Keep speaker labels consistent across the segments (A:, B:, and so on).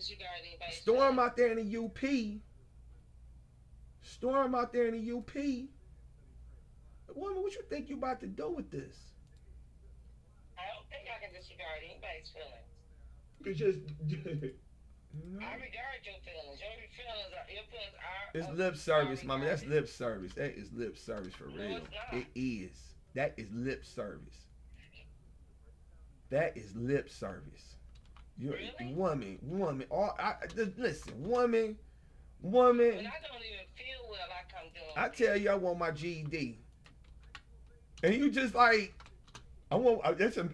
A: disregard anybody's
B: Storm
A: feelings.
B: out there in the UP. Storm out there in the UP. Woman, what you think you about to do with this?
A: I don't think I can disregard anybody's feelings.
B: You just, you
A: I
B: know,
A: regard your feelings. Your feelings
B: it's lip
A: are
B: service, mama. That's
A: regarded.
B: lip service. That is lip service for
A: No,
B: real.
A: it's not.
B: It is. That is lip service. That is lip service. You
A: Really?
B: woman. Listen,
A: When
B: woman.
A: I don't even feel well, I come doing
B: I
A: with you.
B: tell you, I want my GED, and you just like, I want.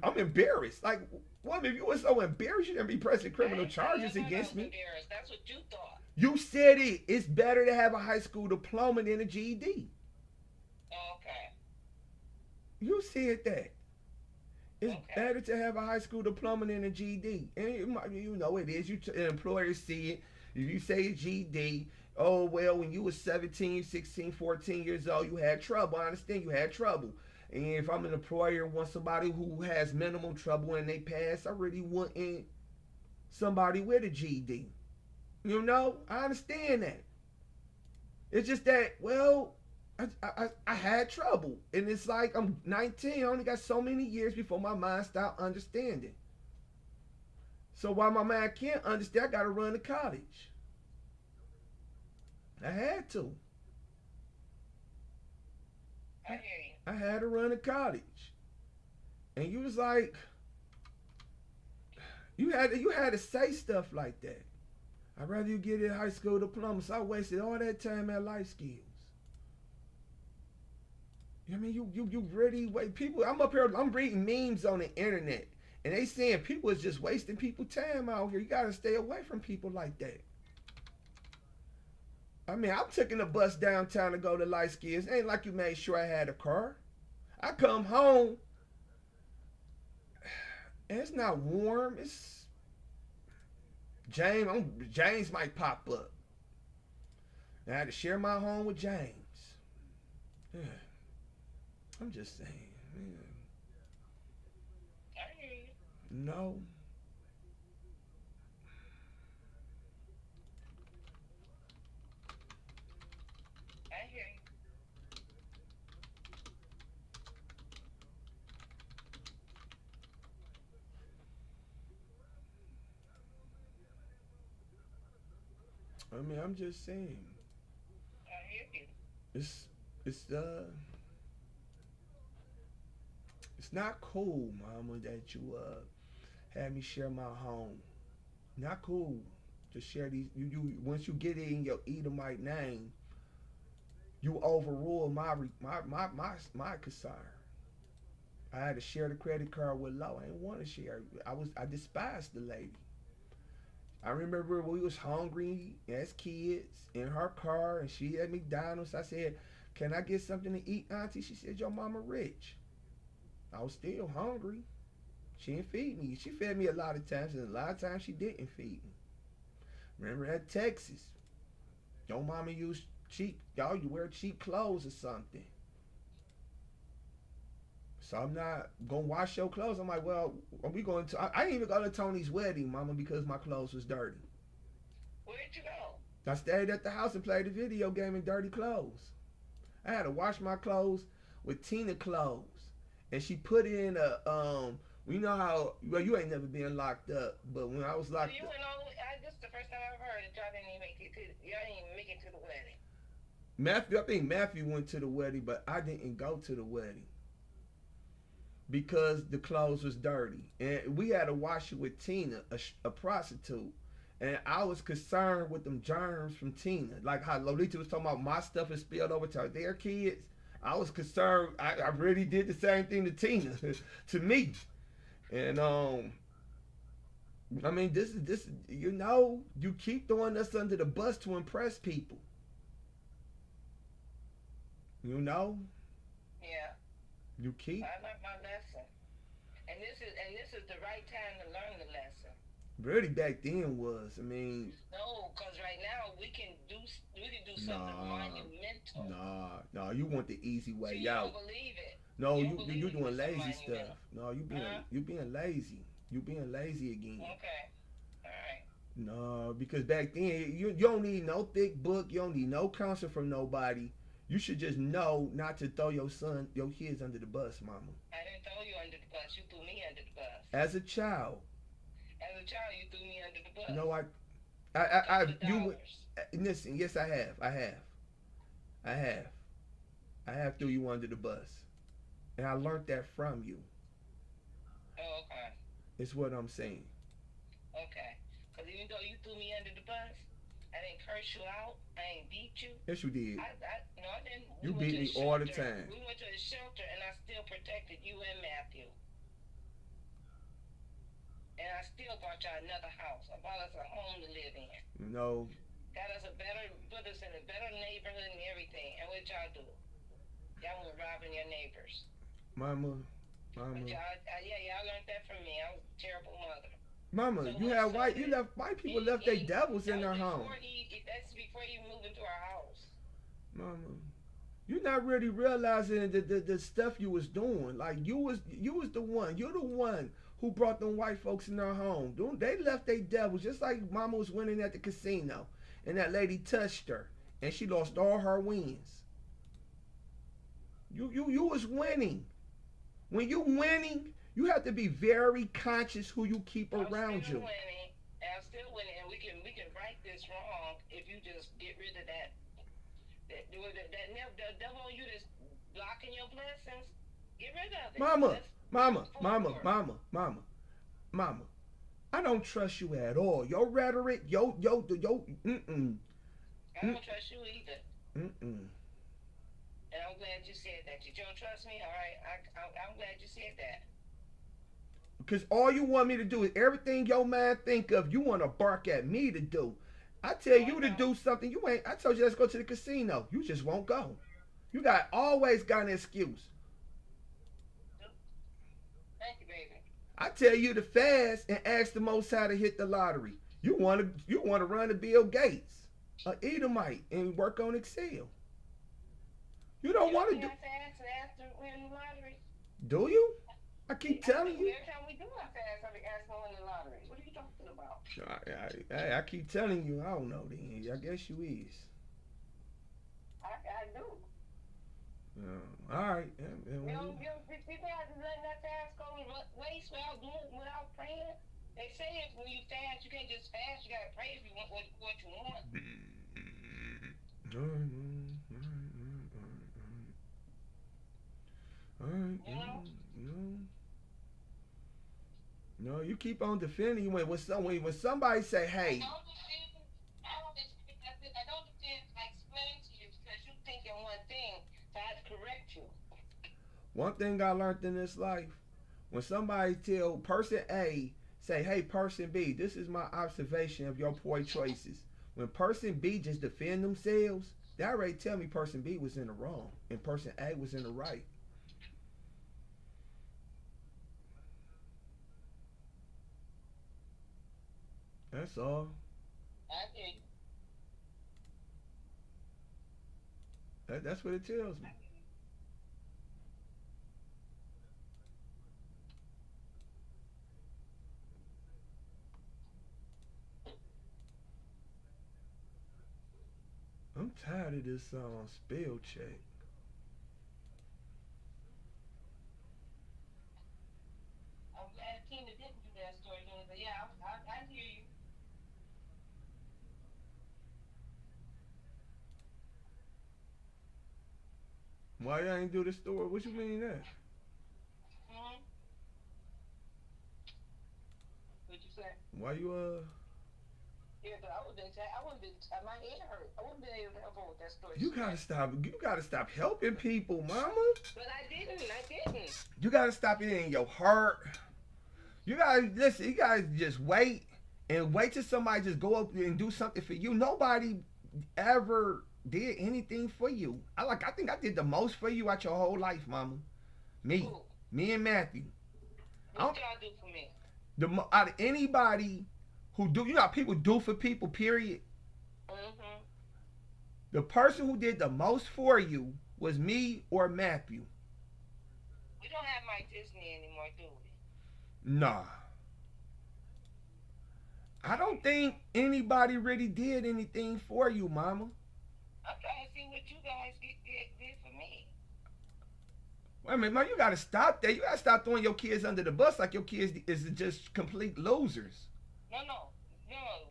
B: I'm embarrassed. Like, woman, if you were so embarrassed, you didn't be pressing
A: I
B: criminal
A: ain't say
B: charges
A: nothing about I
B: against
A: was
B: me.
A: embarrassed. That's what you thought.
B: You said it. It's better to have a high school diploma than a GED.
A: Okay.
B: You said that. It's
A: Okay.
B: better to have a high school diploma than a GED. And you know it is. Employers see it. If you say a GED, oh, well, when you were 17, 16, 14 years old, you had trouble. I understand you had trouble. And if I'm an employer and want somebody who has minimum trouble and they pass, I really want somebody with a GED. You know, I understand that. It's just that, well, I had trouble. And it's like I'm 19, I only got so many years before my mind start understanding. So while my mind can't understand, I got to run to college. I had to.
A: I hear you.
B: I had to run to college. And you was like, you had to say stuff like that. I'd rather you get a high school diploma. So I wasted all that time at life skills. I mean, you really wait. People, I'm up here. I'm reading memes on the internet, and they saying people is just wasting people time out here. You gotta stay away from people like that. I mean, I'm taking the bus downtown to go to light skills. It ain't like you made sure I had a car. I come home and it's not warm. It's James might pop up. I had to share my home with James. Yeah, I'm just saying. Yeah.
A: I hear you.
B: No,
A: I hear you.
B: I mean, I'm just saying.
A: I hear you.
B: It's it's it's not cool, mama, that you had me share my home. Not cool to share these. You once you get it in your Edomite name, you overrule my concern. I had to share the credit card with Low. I didn't want to share. I despised the lady. I remember we was hungry as kids in her car, and she at McDonald's. I said, "Can I get something to eat, Auntie?" She said, "Your mama rich." I was still hungry. She didn't feed me. She fed me a lot of times, and a lot of times she didn't feed me. Remember at Texas, your mama used cheap. Y'all, you wear cheap clothes or something. So I'm not gonna wash your clothes. I'm like, well, are we going to? I didn't even go to Tony's wedding, mama, because my clothes was dirty.
A: Where'd you go?
B: I stayed at the house and played the video game in dirty clothes. I had to wash my clothes with Tina clothes, and she put in a You know how well you ain't never been locked up, but when I was
A: So
B: locked
A: you
B: up,
A: went all the way. This is the first time I've heard that y'all didn't even make it to. Y'all didn't even make it to the wedding.
B: I think Matthew went to the wedding, but I didn't go to the wedding because the clothes was dirty, and we had to wash it with Tina, a prostitute. And I was concerned with them germs from Tina, like how Lolita was talking about my stuff is spilled over to their kids. I was concerned. I really did the same thing to Tina, to me. And I mean, this. You know, you keep throwing us under the bus to impress people. You know,
A: Yeah,
B: you keep
A: I learned my lesson, and this is the right time to learn the lesson.
B: really back then was. I mean,
A: No, because right now we can do something
B: nah,
A: monumental.
B: nah. You want the easy
A: See,
B: way
A: you don't
B: out.
A: believe it.
B: No,
A: You don't
B: you
A: believe we can do
B: doing
A: something
B: lazy stuff.
A: monumental.
B: No,
A: Huh?
B: you being lazy. You being lazy again.
A: Okay. All right.
B: No, because back then you don't need no thick book. You don't need no counsel from nobody. You should just know not to throw your kids under the bus, mama.
A: I didn't throw you under the bus. You threw me under the bus.
B: As a child,
A: As a child, you threw me under the bus.
B: no,
A: A couple of
B: you
A: dollars.
B: listen. Yes, I have, I have threw you under the bus, and I learned that from you.
A: Oh, okay.
B: It's what I'm saying.
A: Okay. Because even though you threw me under the bus, I didn't curse you out. I ain't beat you.
B: Yes, you did.
A: No, I didn't.
B: You
A: We went
B: beat
A: to a
B: me all the
A: shelter.
B: time.
A: We went to a shelter, and I still protected you and Matthew. And I still bought y'all another house. I bought us a home to live in.
B: No,
A: Got us put us in a better neighborhood and everything. And what y'all do? Y'all went robbing your neighbors.
B: mama,
A: But
B: mama,
A: y'all learned that from me. I was a terrible mother.
B: mama.
A: So
B: You
A: what?
B: had
A: So
B: white. You left white people left their devils in their home.
A: That's before he moved into our house.
B: Mama, you're not really realizing the stuff you was doing. Like you was the one. You're the one who brought them white folks in their home. They left their devils just like mama was winning at the casino, and that lady touched her, and she lost all her wins. You was winning. When you winning, you have to be very conscious who you keep around you.
A: I'm still winning, and we can right this wrong if you just get rid of that. The devil on you that's blocking your blessings. Get rid of it.
B: Mama. I don't trust you at all. Your rhetoric,
A: I don't trust you either. And I'm glad you said that. You don't trust me? All right. I'm glad you said that.
B: Because all you want me to do is everything your mind think of, you want to bark at me to do. I tell you to do something, you ain't. I told you let's go to the casino. You just won't go. You always got an excuse.
A: Thank you, baby.
B: I tell you to fast and ask the Most High to hit the lottery. You want to run to Bill Gates, an Edomite, and work on Excel. You don't want to do.
A: Fast after winning the lottery.
B: Do you? I keep telling you.
A: Every time we do a fast, I be asking to win the lottery. What are you talking about?
B: I keep telling you. I don't know. Then I guess you is.
A: I do.
B: All right.
A: People have to let that fast go to waste without praying. They say if when you fast, you can't just fast. You gotta pray if you want what you want.
B: All right.
A: You know?
B: No, you keep on defending when somebody say, hey.
A: I don't defend. I explain to you because you thinking one thing, so I have to correct you.
B: One thing I learned in this life, when somebody tell person A, say, hey, person B, this is my observation of your poor choices. When person B just defend themselves, that already tell me person B was in the wrong and person A was in the right. That's all.
A: I think.
B: That's what it tells me. I'm tired of this spell check.
A: I'm glad Tina didn't do that story, but yeah, I hear you.
B: Why y'all ain't do the story? What you mean that?
A: What'd you say?
B: Why you
A: Yeah, but I wouldn't been. My head hurt. I wouldn't been able to help her with that story.
B: You gotta stop helping people, mama.
A: But I didn't.
B: You gotta stop it in your heart. You gotta listen. You gotta just wait till somebody just go up and do something for you. Nobody ever did anything for you. I think I did the most for you out your whole life, mama. Me and Matthew.
A: What y'all do for me?
B: Out of anybody who do, you know, people do for people. Period. The person who did the most for you was me or Matthew.
A: We don't have Mike Disney anymore, do we?
B: Nah. I don't think anybody really did anything for you, mama.
A: I'm trying to see what you guys did for me.
B: Wait a minute, man, you gotta stop that. You gotta stop throwing your kids under the bus like your kids is just complete losers.
A: No.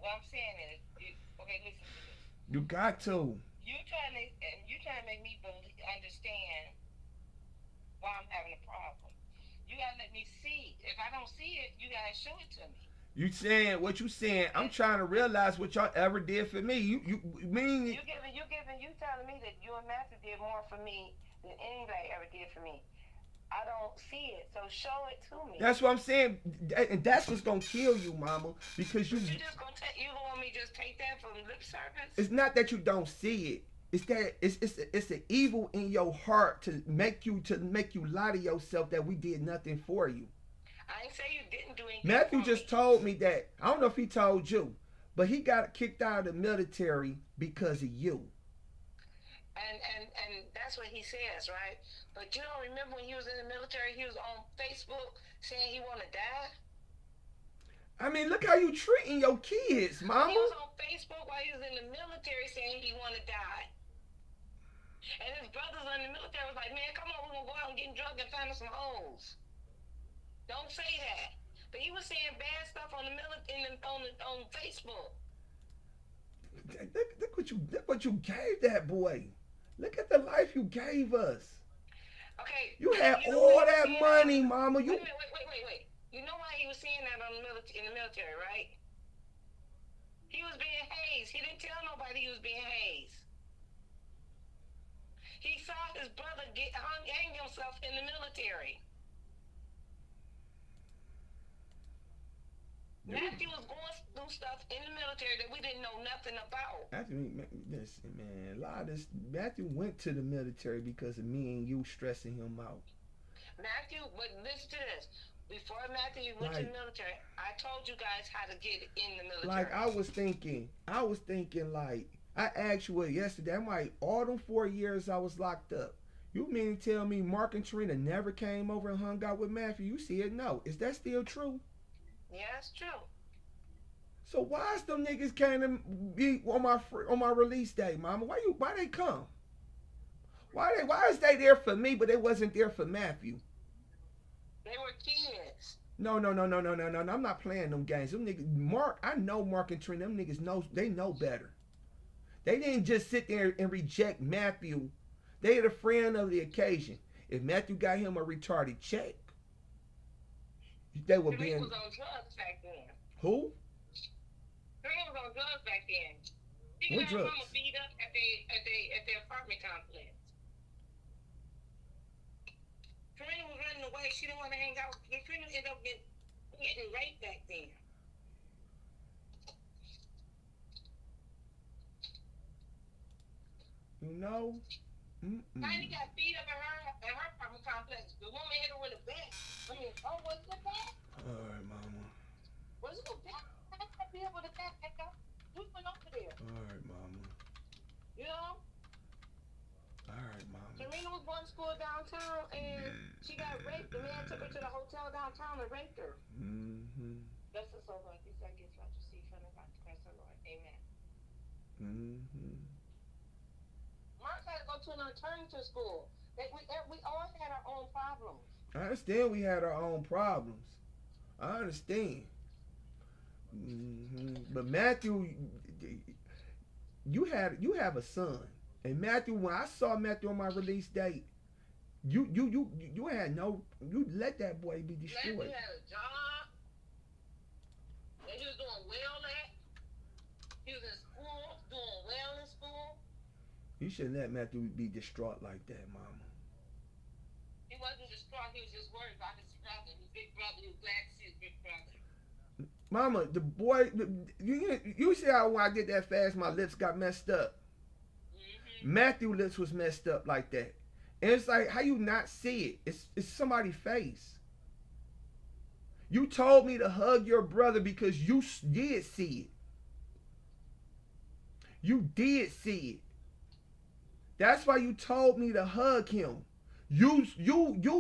A: What I'm saying is, okay, listen to this.
B: You got to.
A: You trying to make me understand why I'm having a problem. You gotta let me see. If I don't see it, you gotta show it to me.
B: You saying what you saying? I'm trying to realize what y'all ever did for me. You mean
A: You telling me that you and Matthew did more for me than anybody ever did for me. I don't see it, so show it to me.
B: That's what I'm saying, and that's what's gonna kill you, mama. Because
A: you just gonna you want me to just take that from lip service?
B: It's not that you don't see it. It's that it's an evil in your heart to make you lie to yourself that we did nothing for you.
A: I ain't say you didn't do anything.
B: Matthew just told me that. I don't know if he told you, but he got kicked out of the military because of you.
A: And that's what he says, right? But you don't remember when he was in the military, he was on Facebook saying he want to die?
B: I mean, look how you treating your kids, mama.
A: He was on Facebook while he was in the military saying he want to die. And his brothers in the military was like, man, come on, we're going to go out and get drunk and find us some hoes. Don't say that. But he was saying bad stuff on the on Facebook.
B: Look what you gave that boy. Look at the life you gave us.
A: Okay.
B: You had all that money, mama.
A: Wait. You know why he was saying that in the military, right? He was being hazed. He didn't tell nobody he was being hazed. He saw his brother hang himself in the military. Matthew was going through stuff in the military that we didn't know nothing about.
B: Listen, man, a lot of this. Matthew went to the military because of me and you stressing him out.
A: Matthew, but listen to this. Before Matthew went to the military, I told you guys how to get in the military.
B: Like I was thinking like I asked you yesterday. I'm like, all them 4 years I was locked up. You mean to tell me Mark and Trina never came over and hung out with Matthew? You see it? No. Is that still true?
A: Yeah, it's true.
B: So why is them niggas came to be on my release day, mama? Why they come? Why is they there for me, but they wasn't there for Matthew?
A: They were kids.
B: No. I'm not playing them games. Them niggas, I know Mark and Trina. Them niggas know better. They didn't just sit there and reject Matthew. They are the friend of the occasion. If Matthew got him a retarded check, they were being.
A: He was on drugs back then.
B: Who?
A: He was on drugs back then. He got his mama beat up at their apartment complex. Trina was running away. She didn't want to hang out. Trina ended up getting raped back then.
B: You know?
A: Tiny got beat up at her apartment complex. The woman hit her with a bat. Was it a bat?
B: All right, mama.
A: Was it a bat? I can't be able to bat that guy. Who went over there?
B: All right, mama.
A: You know?
B: All right, mama.
A: Serena was going to school downtown and she got raped. The man took her to the hotel downtown and raped her.
B: Mm-hmm.
A: That's the soul like this. I guess what you see from the Christ the Lord. Amen.
B: Mm-hmm.
A: Mark had to go to an alternative school. We all had our own problems.
B: I understand we had our own problems. I understand. Mm-hmm. But Matthew, you have a son, and Matthew. When I saw Matthew on my release date, you let that boy be destroyed.
A: Matthew had a job. And he was doing well at. He was in school, doing well in school.
B: You shouldn't let Matthew be distraught like that, mama.
A: He wasn't distraught. He was just worried about his brother. His big brother. He was glad to see his big brother.
B: Mama, the boy, you see how when I did that fast, my lips got messed up. Mm-hmm. Matthew's lips was messed up like that. And it's like, how you not see it? It's somebody's face. You told me to hug your brother because you did see it. You did see it. That's why you told me to hug him. You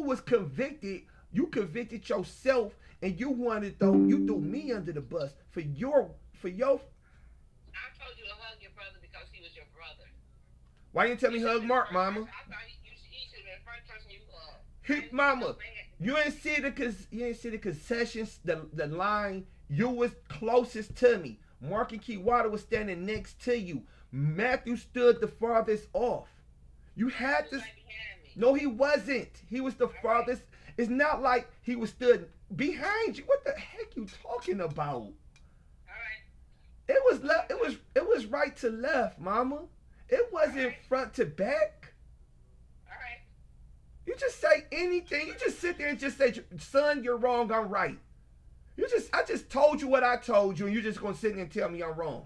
B: was convicted. You convicted yourself, and you wanted you threw me under the bus for your for your.
A: I told you to hug your brother because he was your brother.
B: Why you didn't tell me
A: He
B: hug
A: should have been the
B: Mark,
A: first
B: mama?
A: person. I thought he should have been the first person you hugged.
B: He,
A: I didn't see
B: mama,
A: no bad.
B: you ain't see the concessions, the line. You was closest to me. Mark and Keywater was standing next to you. Matthew stood the farthest off. You had to.
A: Right behind me.
B: No, he wasn't. He was the farthest. It's not like he was stood behind you. What the heck you talking about?
A: All right.
B: It was left. It was right to left, mama. It wasn't front to back.
A: All right.
B: You just say anything. You just sit there and just say, "Son, you're wrong. I'm right." I just told you what I told you, and you're just gonna sit there and tell me I'm wrong.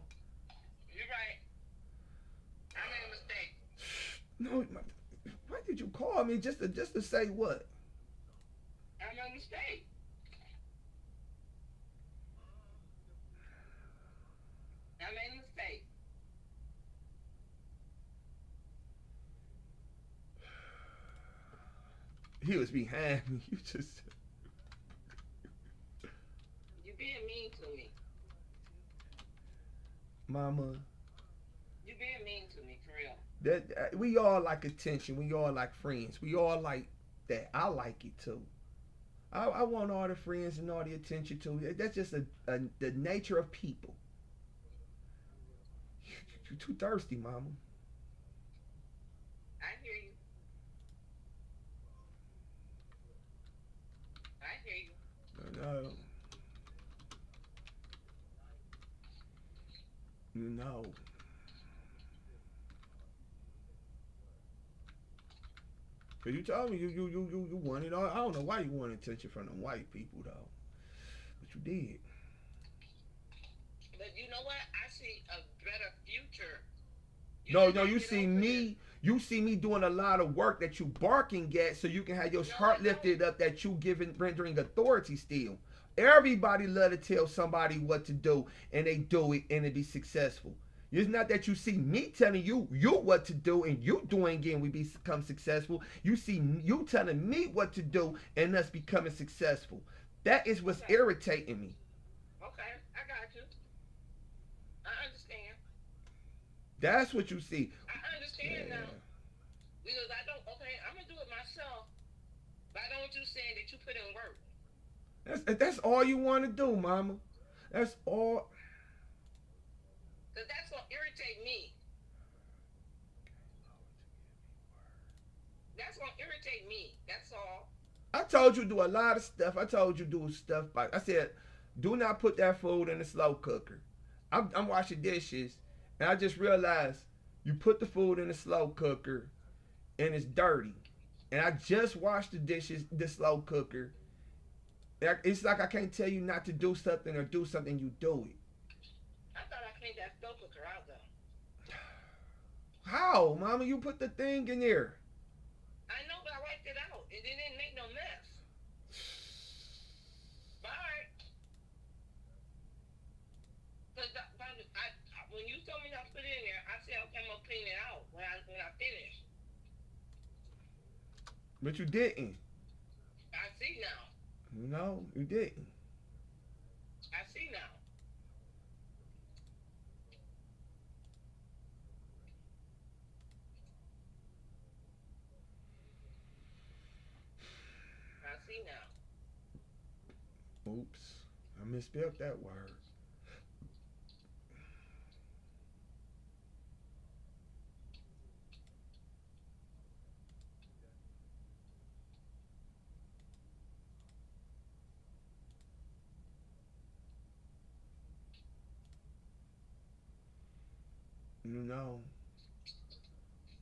A: You're right. I made a mistake.
B: No, why did you call me just to say what?
A: I made a mistake. I made a mistake.
B: He was behind me. You just.
A: You're being mean to me.
B: Mama.
A: You're being mean to me, for real.
B: That we all like attention. We all like friends. We all like that. I like it too. I want all the friends and all the attention too. That's just the nature of people. You're too thirsty, mama.
A: I hear you. I hear you.
B: No. No. Cause you told me you wanted all. I don't know why you wanted attention from them white people though, but you did.
A: But you know what? I see a better future.
B: No, you see me. You see me doing a lot of work that you barking at, so you can have your heart lifted up that you rendering authority still. Everybody love to tell somebody what to do, and they do it, and it be successful. It's not that you see me telling you what to do, and you doing it, and we become successful. You see you telling me what to do, and us becoming successful. That is what's irritating me.
A: Okay, I got you. I understand.
B: That's what you see.
A: I understand now. Because I don't, I'm going to do it myself. But I don't want you saying that you put in work.
B: That's all you want to do, mama. That's all.
A: Because that's going to irritate me. That's going to irritate me. That's all.
B: I told you do a lot of stuff. I told you do stuff. I said, do not put that food in the slow cooker. I'm washing dishes, and I just realized you put the food in the slow cooker, and it's dirty. And I just washed the dishes, the slow cooker. It's like I can't tell you not to do something or do something, you do it.
A: I thought I cleaned that slow cooker out, though.
B: How, mama? You put the thing in there.
A: I know, but I wiped it out. It didn't make no mess. Alright. When you told me not to put it in there, I said, okay, I'm going to clean it out when I finish.
B: But you didn't.
A: I see now.
B: No, you didn't.
A: I see now. I see now.
B: Oops. I misspelled that word. You know,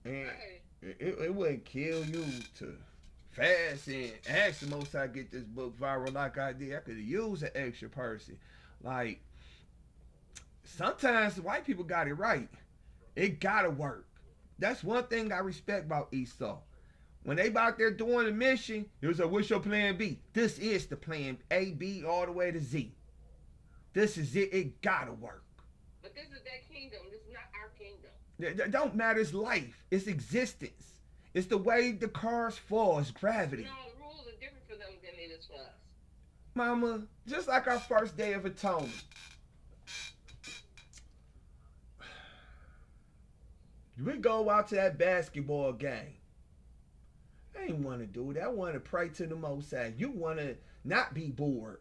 B: and it wouldn't kill you to fast and ask the Most High get this book viral like I did. I could use an extra person. Like, sometimes white people got it right. It gotta work. That's one thing I respect about Esau. When they out there doing the mission, it was like, what's your plan B? This is the plan A, B, all the way to Z. This is it. It gotta work.
A: But this is their kingdom. This is not our kingdom.
B: It don't matter. It's life. It's existence. It's the way the cars fall. It's gravity.
A: No, the rules are different for them than it is for us.
B: Mama, just like our first day of atonement. We go out to that basketball game. I ain't want to do that. I want to pray to the Most High. You want to not be bored.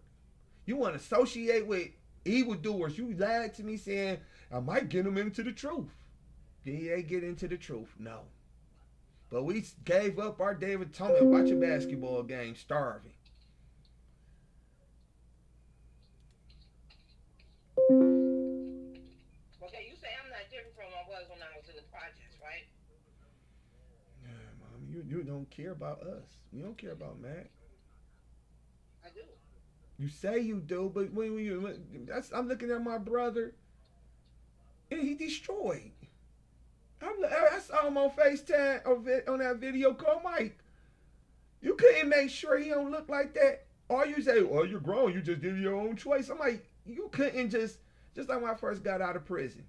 B: You want to associate with evildoers. You lied to me saying, I might get them into the truth. Did they get into the truth? No. But we gave up our Day of Atonement watching basketball game, starving.
A: Okay, you say I'm not different from what I was when I was in the projects, right?
B: Yeah, Mom, you don't care about us. You don't care about Mac.
A: I do.
B: You say you do, but I'm looking at my brother, and he destroyed. I saw him on FaceTime on that video call, Mike. You couldn't make sure he don't look like that. Or you say, oh, you're grown. You just did your own choice. I'm like, you couldn't just like when I first got out of prison.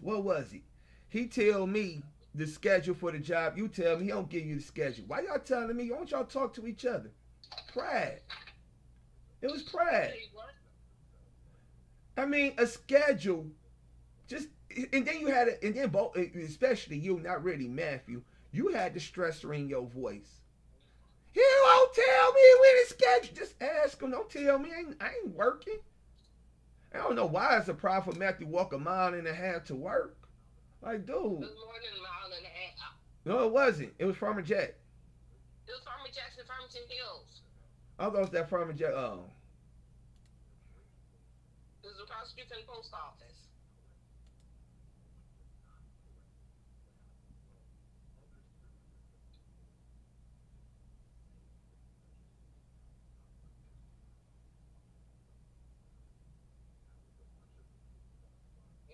B: What was it? He tell me the schedule for the job. You tell me he don't give you the schedule. Why y'all telling me? Why don't y'all talk to each other? Pride. It was pride. I mean, a schedule. Just and then you had it, and then both, especially you, not really Matthew. You had the stressor in your voice. He won't tell me when it's scheduled. Just ask him. Don't tell me. I ain't working. I don't know why it's a problem for Matthew walk a mile and a half to work. Like, dude.
A: It was more than a mile and a half.
B: No, it wasn't. It was Farmer Jack.
A: It was Farmer Jackson, Farmington Hills.
B: I thought it was that Farmer Jack. Oh.
A: It was across the street from the post office.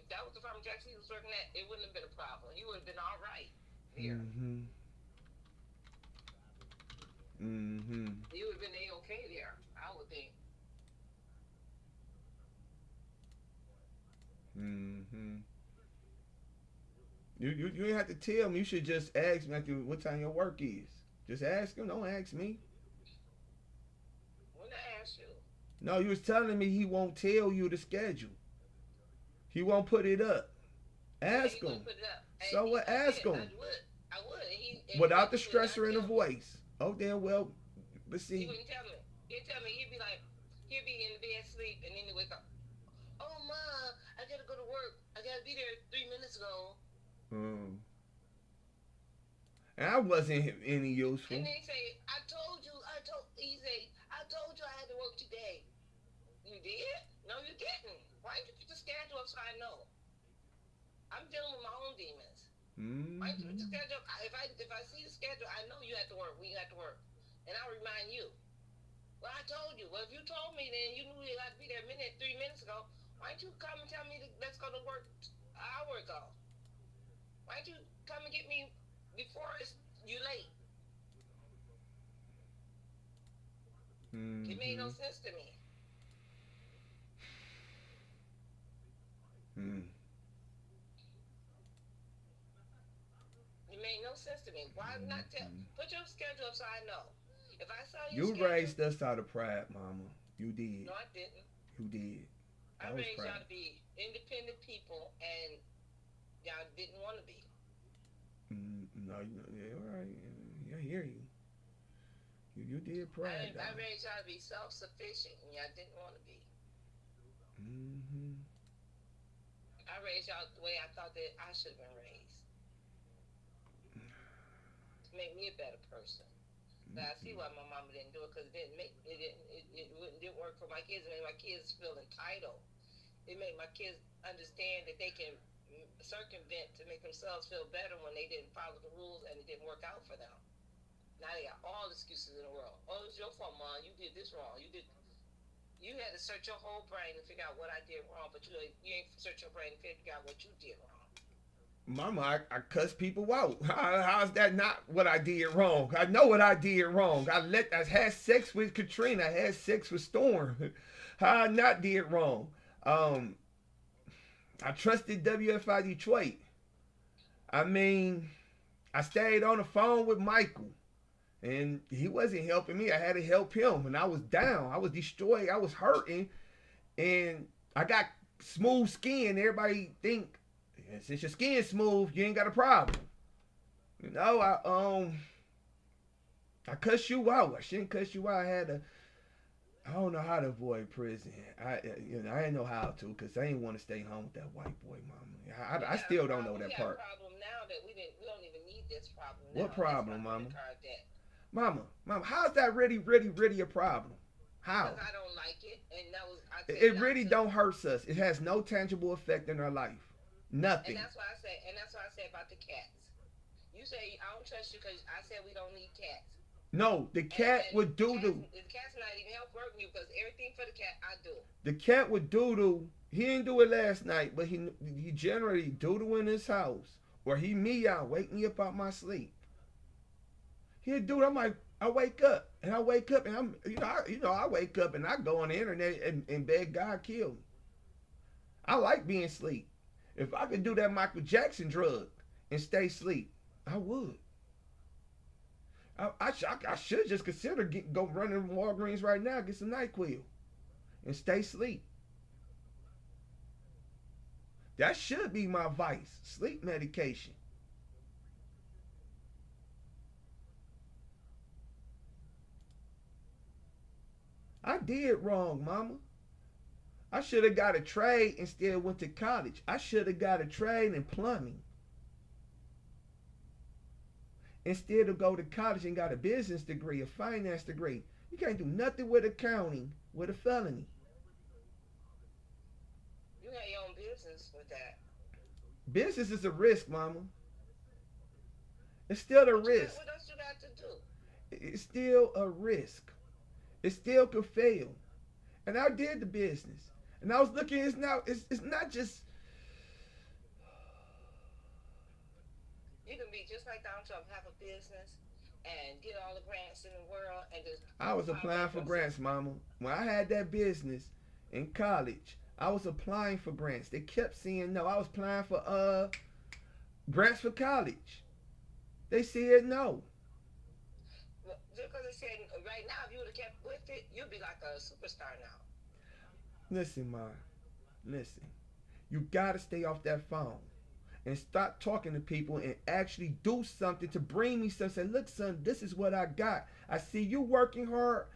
A: That was the Farmer Jackson he was working at, it wouldn't have been a problem. He would have been all right here.
B: Mm-hmm. Mm-hmm.
A: He would have been A-okay there, I would think.
B: Mm-hmm. You didn't have to tell me. You should just ask me what time your work is. Just ask him. Don't ask me.
A: When I asked you.
B: No, you was telling me he won't tell you the schedule. He won't put it up. Ask him.
A: Put it up.
B: So what? Ask him.
A: I would.
B: Without the stressor in the voice. Oh, then, well, let's see.
A: He wouldn't tell me. He'd tell me, he'd be in the bed asleep, and then he'd wake up. Oh, Ma, I gotta go to work. I gotta be there 3 minutes ago.
B: And I wasn't any useful.
A: And then he say, I told you I had to work today. You did? No, you didn't. Why didn't you put the schedule up so I know? I'm dealing with my own demons. Why didn't you put the schedule? If I see the schedule, I know you have to work. We have to work. And I'll remind you. Well, I told you. Well, if you told me, then you knew you had to be there 3 minutes ago. Why didn't you come and tell me let's go to work an hour ago? Why didn't you come and get me before you late? It made no sense to me. It made no sense to me. Why not put your schedule up so I know? If I saw
B: you raised us out of pride, Mama. You did.
A: No, I didn't.
B: You did.
A: I raised y'all to be independent people, and y'all didn't want to be.
B: No, you're right. I hear you. You did pride.
A: I raised y'all to be self-sufficient, and y'all didn't want to be. I raised y'all the way I thought that I should have been raised. To make me a better person. But I see why my mama didn't do it, because it didn't work for my kids. It made my kids feel entitled. It made my kids understand that they can circumvent to make themselves feel better when they didn't follow the rules and it didn't work out for them. Now they got all the excuses in the world. Oh, it's your fault, Mom. You did this wrong. You had to search your whole brain to figure out what I did wrong, but you ain't search your brain to figure out what you did wrong.
B: Mama, I cuss people out. How's that not what I did wrong? I know what I did wrong. I had sex with Katrina. I had sex with Storm. How I not did wrong. I trusted WFI Detroit. I mean, I stayed on the phone with Michael. And he wasn't helping me. I had to help him. And I was down. I was destroyed. I was hurting. And I got smooth skin. Everybody think, And since your skin's smooth, you ain't got a problem. You know, I cussed you out. I shouldn't cuss you out. I don't know how to avoid prison. I didn't know how to because I didn't want to stay home with that white boy, mama. I still don't know that part.
A: We got a problem now that we don't even need this problem now.
B: What problem, mama? Mama, how's that really a problem? How?
A: Because I don't like it, and that was
B: it really don't hurt us. It has no tangible effect in our life. Nothing.
A: And that's why I say about the cats. You say I don't trust you because I said we don't need cats.
B: No, the cat would doodle.
A: The cat's not even help working you because everything for the cat I do.
B: The cat would doodle. He didn't do it last night, but he generally doodle in his house, or he meow, wake me up out my sleep. He'd do it. I'm like, I wake up and I wake up and I wake up and I go on the internet and beg God kill me. I like being asleep. If I could do that Michael Jackson drug and stay asleep, I would. I should just consider go running to Walgreens right now, get some NyQuil, and stay asleep. That should be my vice, sleep medication. I did wrong, mama. I should have got a trade instead of went to college. I should have got a trade in plumbing. Instead of go to college and got a business degree, a finance degree. You can't do nothing with accounting with a felony.
A: You got your own business with that.
B: Business is a risk, mama. It's still a risk.
A: What else you got to do?
B: It's still a risk. It still could fail. And I did the business. And I was looking, it's not just...
A: You can be just like Donald Trump, have a business and get all the grants in the world and just...
B: I was applying for grants, mama. When I had that business in college, I was applying for grants. They kept saying no. I was applying for grants for college. They said no.
A: Well, just because they said right now, if you would have kept with it, you'd be like a superstar now.
B: Listen, Ma. Listen. You got to stay off that phone and stop talking to people and actually do something to bring me something. Say, look, son, this is what I got. I see you working hard.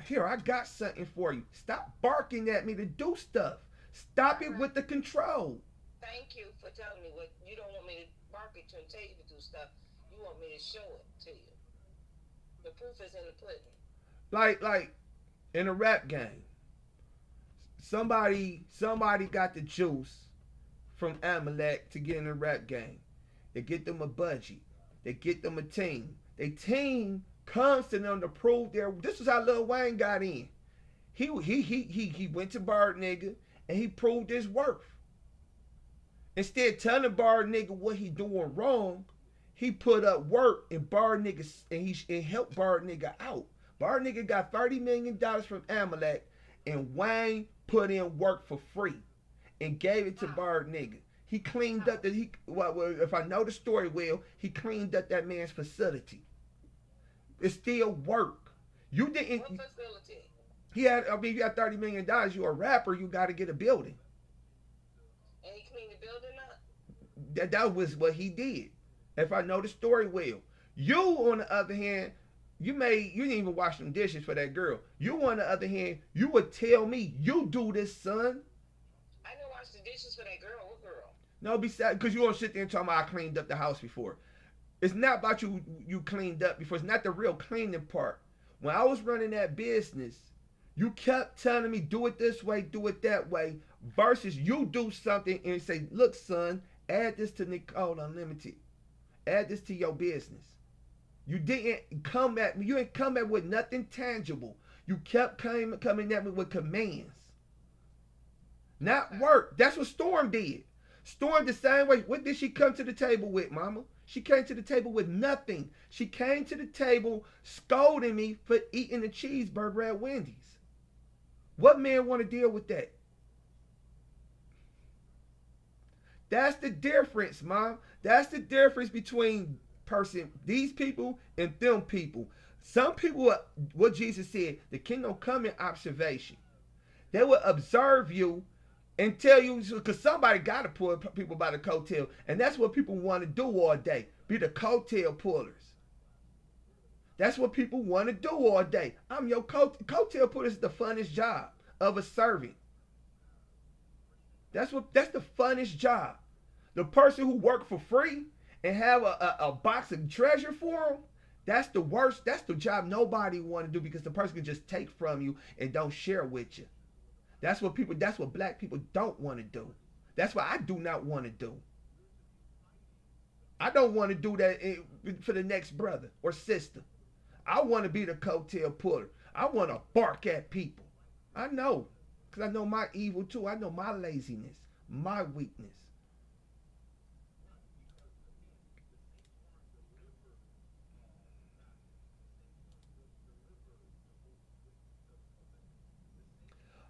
B: Here, I got something for you. Stop barking at me to do stuff. Stop it with the control.
A: Thank you for telling me what you don't want me to bark at you and tell you to do stuff. You want me to show it to you. The proof is in the pudding.
B: Like in a rap game. Somebody got the juice from Amalek to get in a rap game. They get them a budget. They get them a team. They team comes to them to prove this is how Lil Wayne got in. He went to Bird Nigga and he proved his worth. Instead of telling Bird Nigga what he doing wrong, he put up work and Bird Nigga and he helped Bird Nigga out. Bird Nigga got $30 million from Amalek and Wayne put in work for free and gave it to Bird Nigga. He cleaned up if I know the story well, he cleaned up that man's facility. It's still work. You didn't.
A: What facility?
B: You got $30 million. You're a rapper. You got to get a building.
A: And he cleaned the building up?
B: That was what he did. If I know the story well. You, on the other hand, you didn't even wash them dishes for that girl. You, on the other hand, you would tell me, you do this, son.
A: I didn't wash the dishes for that girl. What girl?
B: No, besides, because you won't sit there and talk about I cleaned up the house before. It's not about you cleaned up before. It's not the real cleaning part. When I was running that business, you kept telling me, do it this way, do it that way, versus you do something and say, look, son, add this to Nicole Unlimited. Add this to your business. You didn't come at me. You didn't come at me with nothing tangible. You kept coming at me with commands. Not work. That's what Storm did. Storm the same way. What did she come to the table with, mama? She came to the table with nothing. She came to the table scolding me for eating a cheeseburger at Wendy's. What man want to deal with that? That's the difference, mom. That's the difference between these people and them people. Some people, what Jesus said, the kingdom come in observation. They will observe you and tell you, because somebody got to pull people by the coattail, and that's what people want to do all day, be the coattail pullers. That's what people want to do all day. I'm your coattail puller. Is the funnest job of a servant. That's the funnest job. The person who work for free and have a box of treasure for them, that's the worst. That's the job nobody want to do, because the person can just take from you and don't share with you. That's what black people don't want to do. That's what I do not want to do. I don't want to do that for the next brother or sister. I want to be the coattail puller. I want to bark at people. I know, because I know my evil too. I know my laziness, my weakness.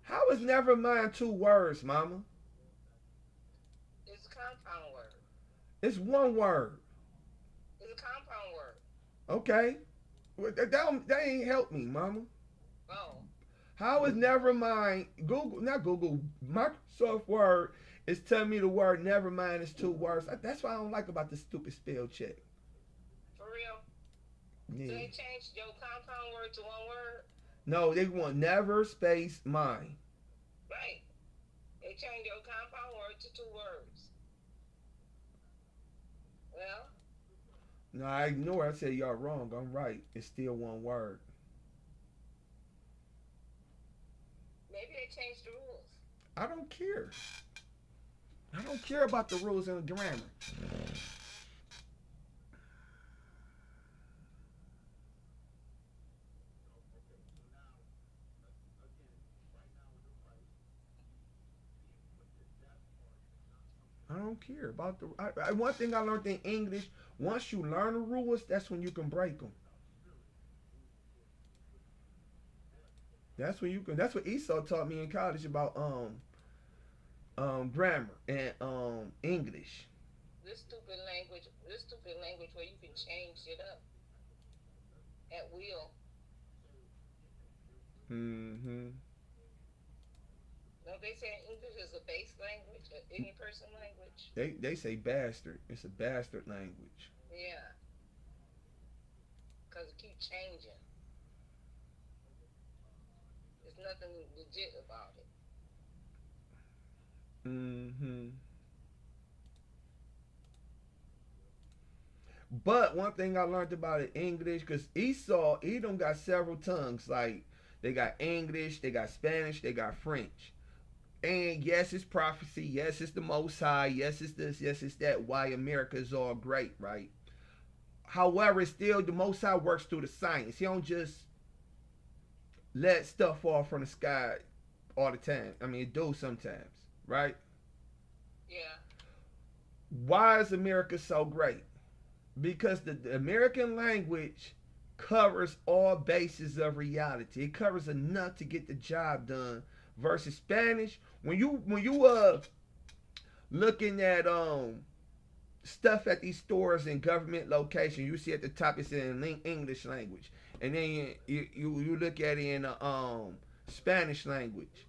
B: How is never mind two words, mama?
A: It's a compound word.
B: It's one word.
A: It's a compound word.
B: Okay. That ain't help me, mama.
A: Oh.
B: How is never mind not Google, Microsoft Word is telling me the word never mind is two words. That's what I don't like about the stupid spell check.
A: For real?
B: Yeah.
A: So they changed your compound word to one word?
B: No, they want never space mind.
A: Right. They changed your compound word to two words. Well,
B: No, I ignore. I said y'all wrong. I'm right. It's still one word.
A: maybe they changed the rules.
B: I don't care. I don't care about the rules and the grammar. I don't care about the. One thing I learned in English: once you learn the rules, that's when you can break them. That's when you can. That's what Esau taught me in college about grammar and English.
A: This stupid language where you can change it up at will.
B: Mm-hmm.
A: Don't they say English is a base language, any person language?
B: They say bastard. It's a bastard language.
A: Yeah, because it keeps changing. There's nothing legit about it.
B: Mm-hmm. But one thing I learned about it English, because Esau, Edom got several tongues. Like they got English, they got Spanish, they got French. And yes, it's prophecy. Yes, it's the Most High. Yes, it's this. Yes, it's that. Why America is all great, right? However, it's still the Most High works through the science. He don't just let stuff fall from the sky all the time. I mean, it do sometimes, right?
A: Yeah.
B: Why is America so great? Because the American language covers all bases of reality. It covers enough to get the job done. Versus Spanish, when you looking at stuff at these stores in government location, you see at the top it's in English language, and then you look at it in Spanish language.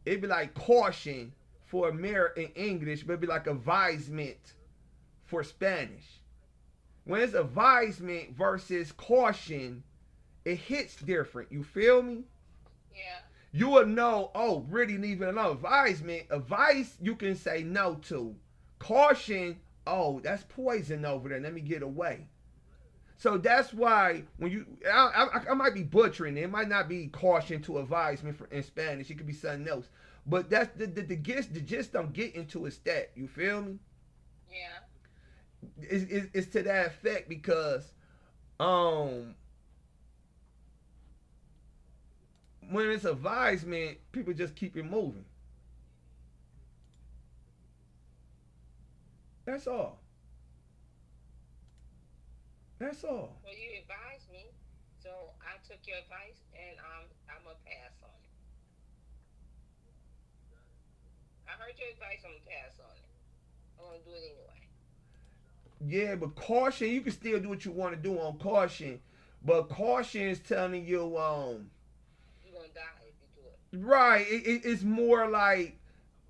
B: It'd be like caution for American English, but it'd be like advisement for Spanish. When it's advisement versus caution, it hits different. You feel me?
A: Yeah.
B: You will know, oh, really leave it alone. Advisement, advice you can say no to. Caution, oh, that's poison over there. Let me get away. So that's why when I might be butchering it. It might not be caution to advisement in Spanish. It could be something else. But that's the gist I'm getting to is that. You feel me?
A: Yeah.
B: It's to that effect because um when it's advisement, people just keep it moving. That's all. That's all.
A: Well, you advised me, so I took your advice, and I'm gonna pass on it. I heard your advice. I'm gonna pass on it. I'm gonna do it anyway.
B: Yeah, but caution, you can still do what you want to do on caution. But caution is telling you,
A: You're gonna die if you do it.
B: right, it's more like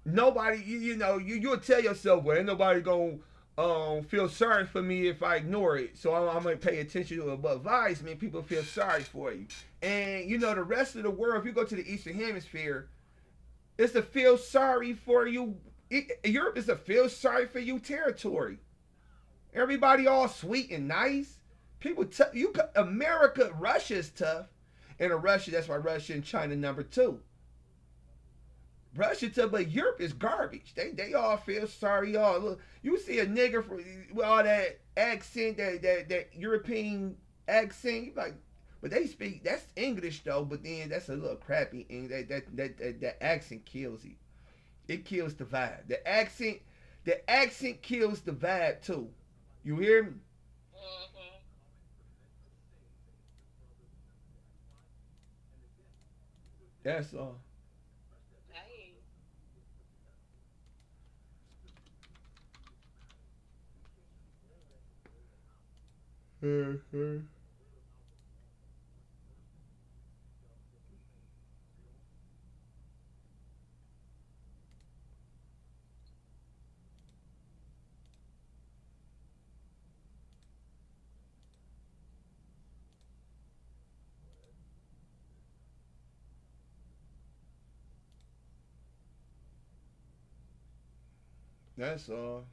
B: nobody, you'll tell yourself, well, ain't nobody gonna feel sorry for me if I ignore it. So I'm gonna pay attention to it. But advisement, people feel sorry for you. And the rest of the world, if you go to the Eastern Hemisphere, it's a feel sorry for you. Europe is a feel sorry for you territory. Everybody all sweet and nice. People, America, Russia's tough, and Russia. That's why Russia and China number 2. Russia tough, but Europe is garbage. They all feel sorry. Y'all look. You see a nigger with all that accent, that European accent, you like, but they speak. That's English though. But then that's a little crappy. And that accent kills it. It kills the vibe. The accent kills the vibe too. You hear me?
A: Mm-hmm.
B: That's all.
A: I hear you.
B: Mm-hmm. That's all.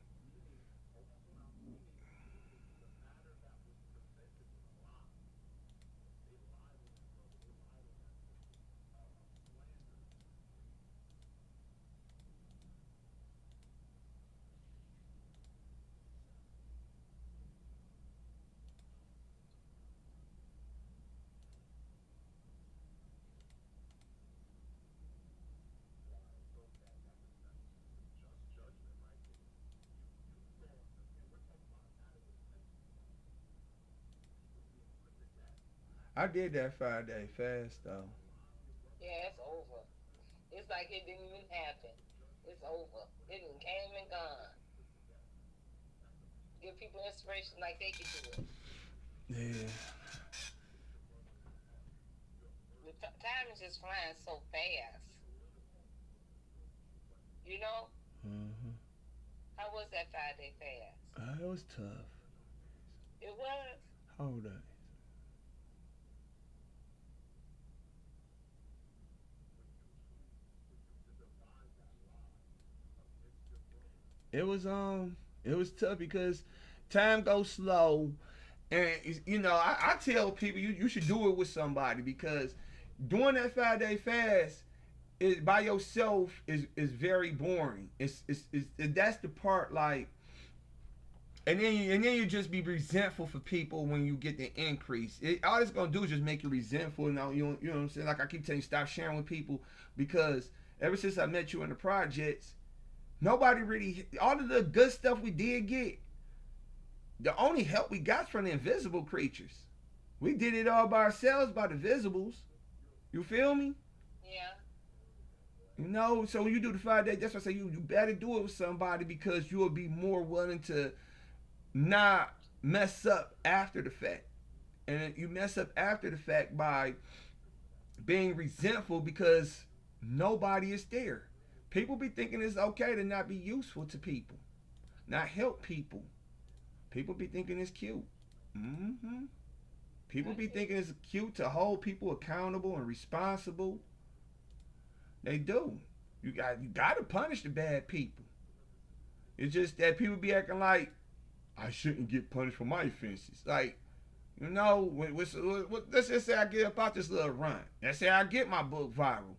B: I did that 5 day fast though.
A: Yeah, it's over. It's like it didn't even happen. It's over. It done came and gone. Give people inspiration like they can do it.
B: Yeah.
A: The time is just flying so fast. You know?
B: Mm-hmm.
A: How was that 5 day fast?
B: It was tough.
A: It was.
B: Hold up. It was tough because time goes slow, and I tell people you should do it with somebody because doing that 5 day fast is by yourself is very boring. That's the part, like, and then you just be resentful for people when you get the increase. All it's gonna do is just make you resentful. And now you know what I'm saying. Like I keep telling you, stop sharing with people because ever since I met you in the projects, nobody really, all of the good stuff we did get, the only help we got from the invisible creatures. We did it all by ourselves, by the visibles. You feel me?
A: Yeah.
B: So when you do the 5 day, that's why I say you better do it with somebody because you will be more willing to not mess up after the fact. And you mess up after the fact by being resentful because nobody is there. People be thinking it's okay to not be useful to people, not help people. People be thinking it's cute. Mm-hmm. People
A: I
B: be
A: hear
B: thinking it's cute to hold people accountable and responsible. They do. You got to punish the bad people. It's just that people be acting like I shouldn't get punished for my offenses. Like, let's just say I get about this little run. Let's say I get my book viral.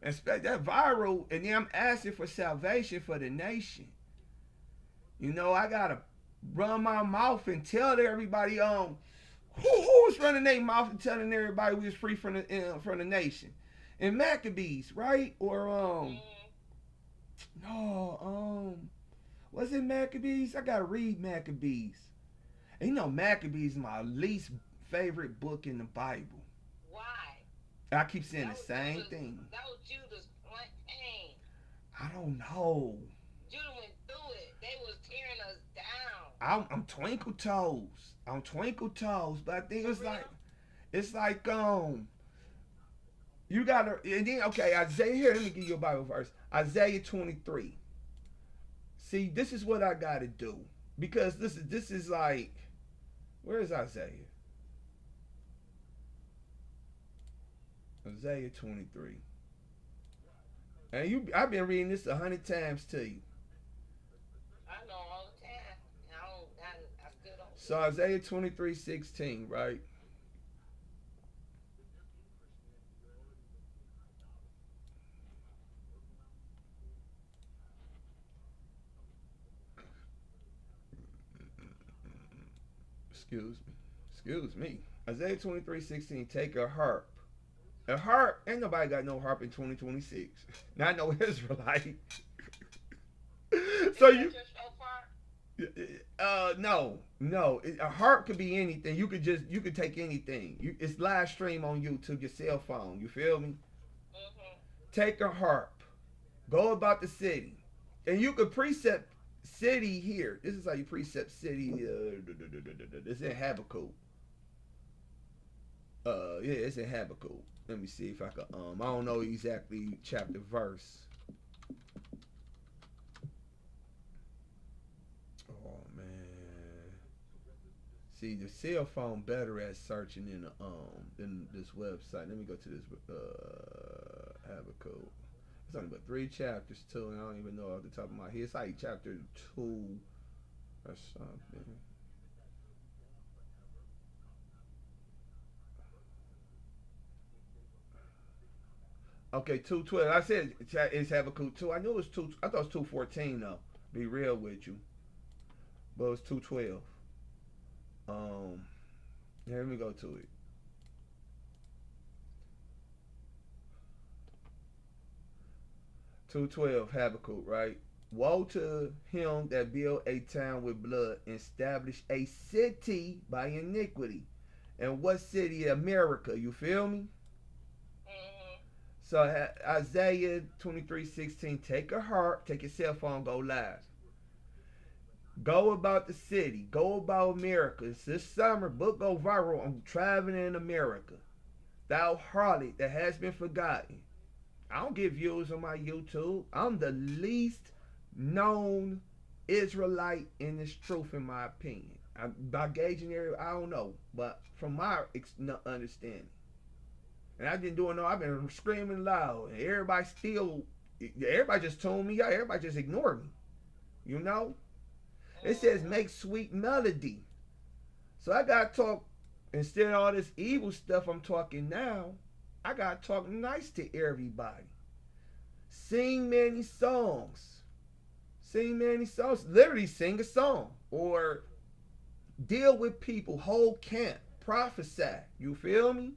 B: Expect that viral, and then I'm asking for salvation for the nation. I gotta run my mouth and tell everybody, who was running their mouth and telling everybody we was free from the nation, and Maccabees, right? Or
A: you.
B: no, was it Maccabees? I gotta read Maccabees. And Maccabees is my least favorite book in the Bible.
A: Why?
B: I keep saying
A: That
B: the
A: was
B: same
A: Judas.
B: thing.
A: That was Judas' plan.
B: I don't know.
A: Judah went through it. They was tearing us down.
B: I'm twinkle toes. I'm twinkle toes, but I think
A: For
B: it's like
A: real?
B: it's like You gotta, and then okay, Isaiah here. Let me give you a Bible verse. Isaiah 23. See, this is what I gotta do because this is like, where is Isaiah? Isaiah 23. And I've been reading this 100 times to you.
A: I know all the time. I still don't
B: So
A: see it.
B: Isaiah 23:16, right? Excuse me. Excuse me. Isaiah 23:16. Take a harp. A harp. Ain't nobody got no harp in 2026. Not no Israelite. So
A: Is
B: you
A: that your shofar?
B: no. A harp could be anything. You could take anything. It's live stream on YouTube, your cell phone. You feel me?
A: Mm-hmm.
B: Take a harp. Go about the city, and you could precept city here. This is how you precept city. It's in Habakkuk. Yeah, it's in Habakkuk. Let me see if I can. I don't know exactly chapter verse. Oh man. See, the cell phone better at searching than this website. Let me go to this Habakkuk. It's only but 3 chapters too, and I don't even know off the top of my head. It's like chapter 2 or something. Okay, 2:12. I said it's Habakkuk 2. I knew it was 2. I thought it was 2:14 though. Be real with you, but it was 2:12. Um, here, let me go to it. 2:12 Habakkuk, right? Woe to him that build a town with blood, and establish a city by iniquity. And what city? America. You feel me?
A: Mm-hmm.
B: So Isaiah 23:16. Take a harp, take your cell phone, go live. Go about the city. Go about America. It's this summer. Book go viral. I'm traveling in America. Thou harlot that has been forgotten. I don't get views on my YouTube. I'm the least known Israelite in this truth, in my opinion. By gauging area, I don't know, but from my understanding, and I've been doing. I've been screaming loud, and everybody just told me out. Everybody just ignored me. You know, it says
A: Mm-hmm.
B: make sweet melody. So I got to talk, instead of all this evil stuff I'm talking now, I got to talk nice to everybody. Sing many songs. Sing many songs. Literally sing a song. Or deal with people, whole camp. Prophesy. You feel me?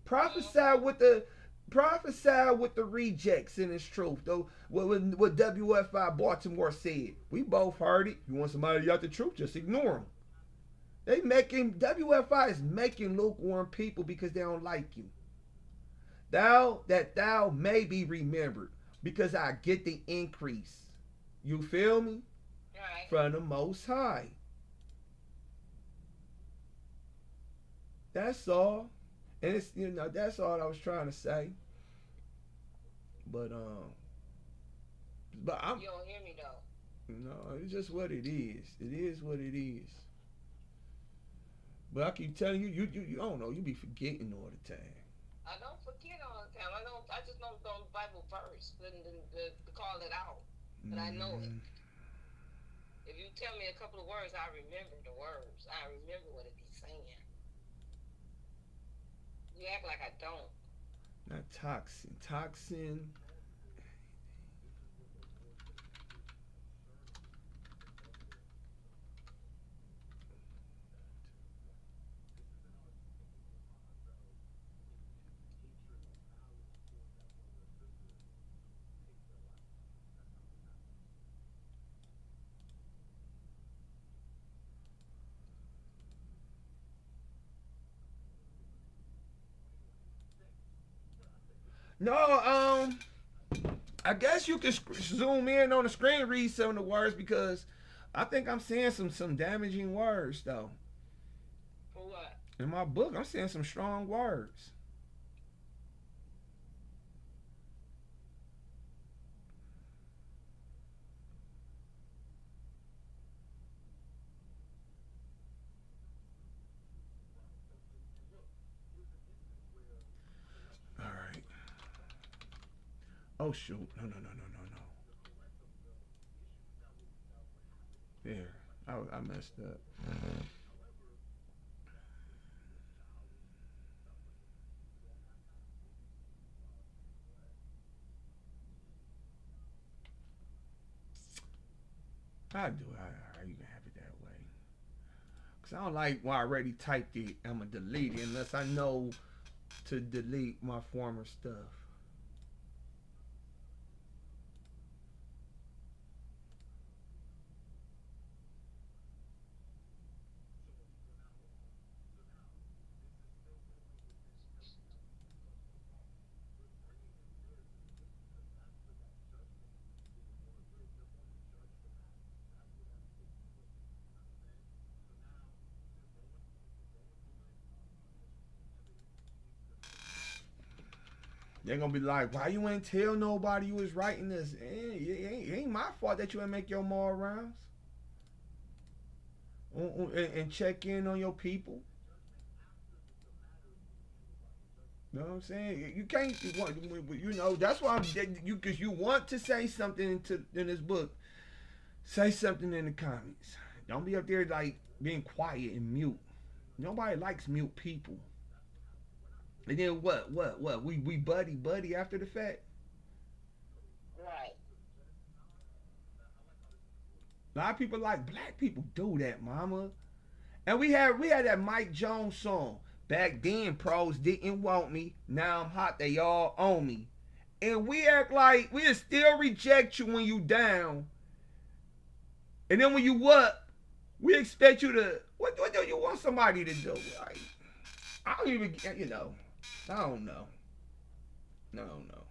B: Prophesy
A: Mm-hmm.
B: with the rejects in its truth. Though what WFI Baltimore said. We both heard it. You want somebody out the truth, just ignore them. They making WFI is making lukewarm people because they don't like you. Thou may be remembered because I get the increase. You feel me?
A: Right.
B: From the Most High. That's all. And it's that's all I was trying to say. But but I'm
A: You don't hear me though.
B: it's just what it is. It is what it is. But I keep telling you I don't know, you be forgetting all the time.
A: I don't forget all the time. I don't. I just don't know the Bible verse to call it out. But I know it.
B: Mm-hmm.
A: If you tell me a couple of words, I remember the words. I remember what it be saying. You act like I don't.
B: Not toxin. Toxin. No, I guess you can zoom in on the screen, read some of the words because I think I'm seeing some damaging words though.
A: For what?
B: In my book, I'm seeing some strong words. Oh shoot. No, no, no, no, no, no. There. I messed up. I do. You can have it that way. Cause I don't like when I already typed it. I'ma delete it unless I know to delete my former stuff. They're gonna be like, why you ain't tell nobody you was writing this? It ain't my fault that you ain't make your moral rounds. And check in on your people. You know what I'm saying? You can't, you know, that's why because you want to say something in this book. Say something in the comments. Don't be up there like being quiet and mute. Nobody likes mute people. And then what? We buddy after the fact.
A: Right.
B: A lot of people like black people do that, mama. And we had that Mike Jones song. Back then, pros didn't want me. Now I'm hot, they all own me. And we act like we'll still reject you when you down. And then when you up, we expect you to what do you want somebody to do? Like, I don't even I don't know. I don't know.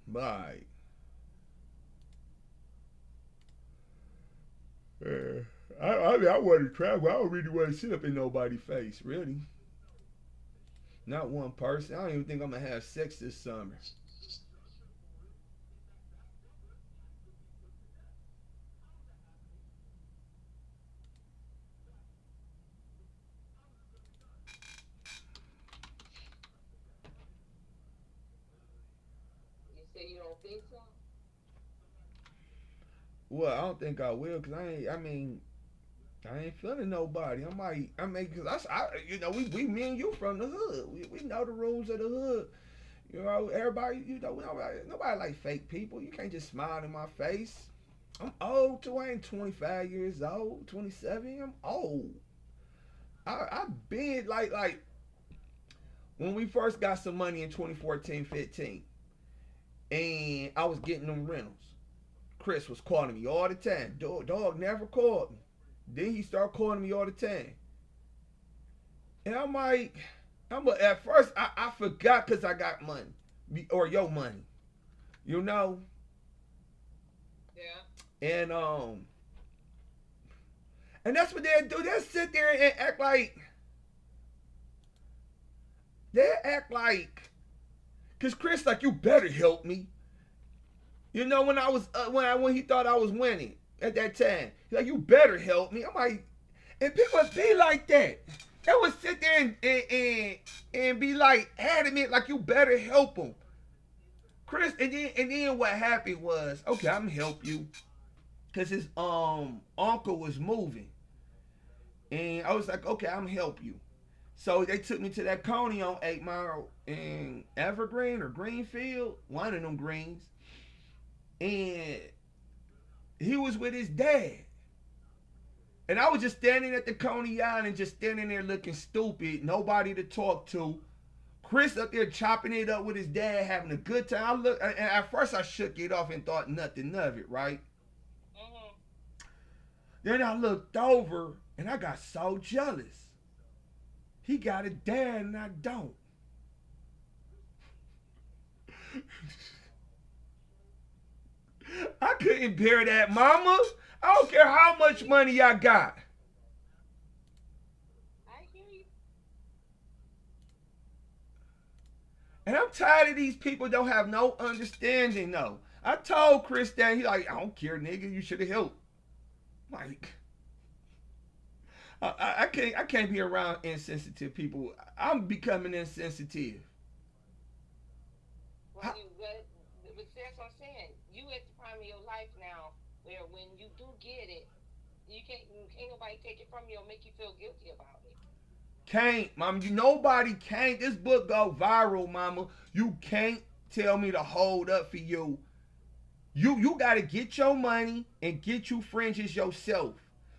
B: But yeah. I mean, I want to travel. I don't really want to sit up in nobody's face, really. Not one person. I don't even think I'm gonna have sex this summer.
A: You say you don't think so?
B: Well, I don't think I will, cause I ain't. I mean, I ain't feeling nobody. I mean, cause we me and you from the hood. We know the rules of the hood. You know, everybody. Nobody like fake people. You can't just smile in my face. I'm old too. I ain't 25 years old. 27. I'm old. I've been like when we first got some money in 2014, 15, and I was getting them rentals. Chris was calling me all the time. Dog never called me. Then he started calling me all the time. And I'm like, at first I forgot because I got money. Or your money. You know?
A: Yeah.
B: And that's what they'll do. They'll sit there and act like because Chris like you better help me. You know when I was when he thought I was winning at that time. He's like, you better help me. I'm like, and people be like that. They would sit there and be like adamant, like you better help him. Chris, and then what happened was, okay, I'm gonna help you. Cause his uncle was moving. And I was like, okay, I'm gonna help you. So they took me to that coney on 8 Mile in Evergreen or Greenfield, one of them greens. And he was with his dad. And I was just standing at the Coney Island, just standing there looking stupid, nobody to talk to. Chris up there chopping it up with his dad, having a good time. And at first I shook it off and thought nothing of it, right?
A: Mm-hmm.
B: Then I looked over and I got so jealous. He got a dad and I don't. I couldn't bear that, mama. I don't care how much money I got.
A: I hear you.
B: And I'm tired of these people don't have no understanding though. I told Chris that he like, I don't care, nigga. You should have helped. Like, I can't be around insensitive people. I'm becoming insensitive.
A: But that's what I'm saying. You at the prime of your life now, where when you do get it, you can't nobody take it from you or make you feel guilty about it.
B: Can't, mama. Nobody can't. This book go viral, mama. You can't tell me to hold up for you. You gotta get your money and get you fringes yourself.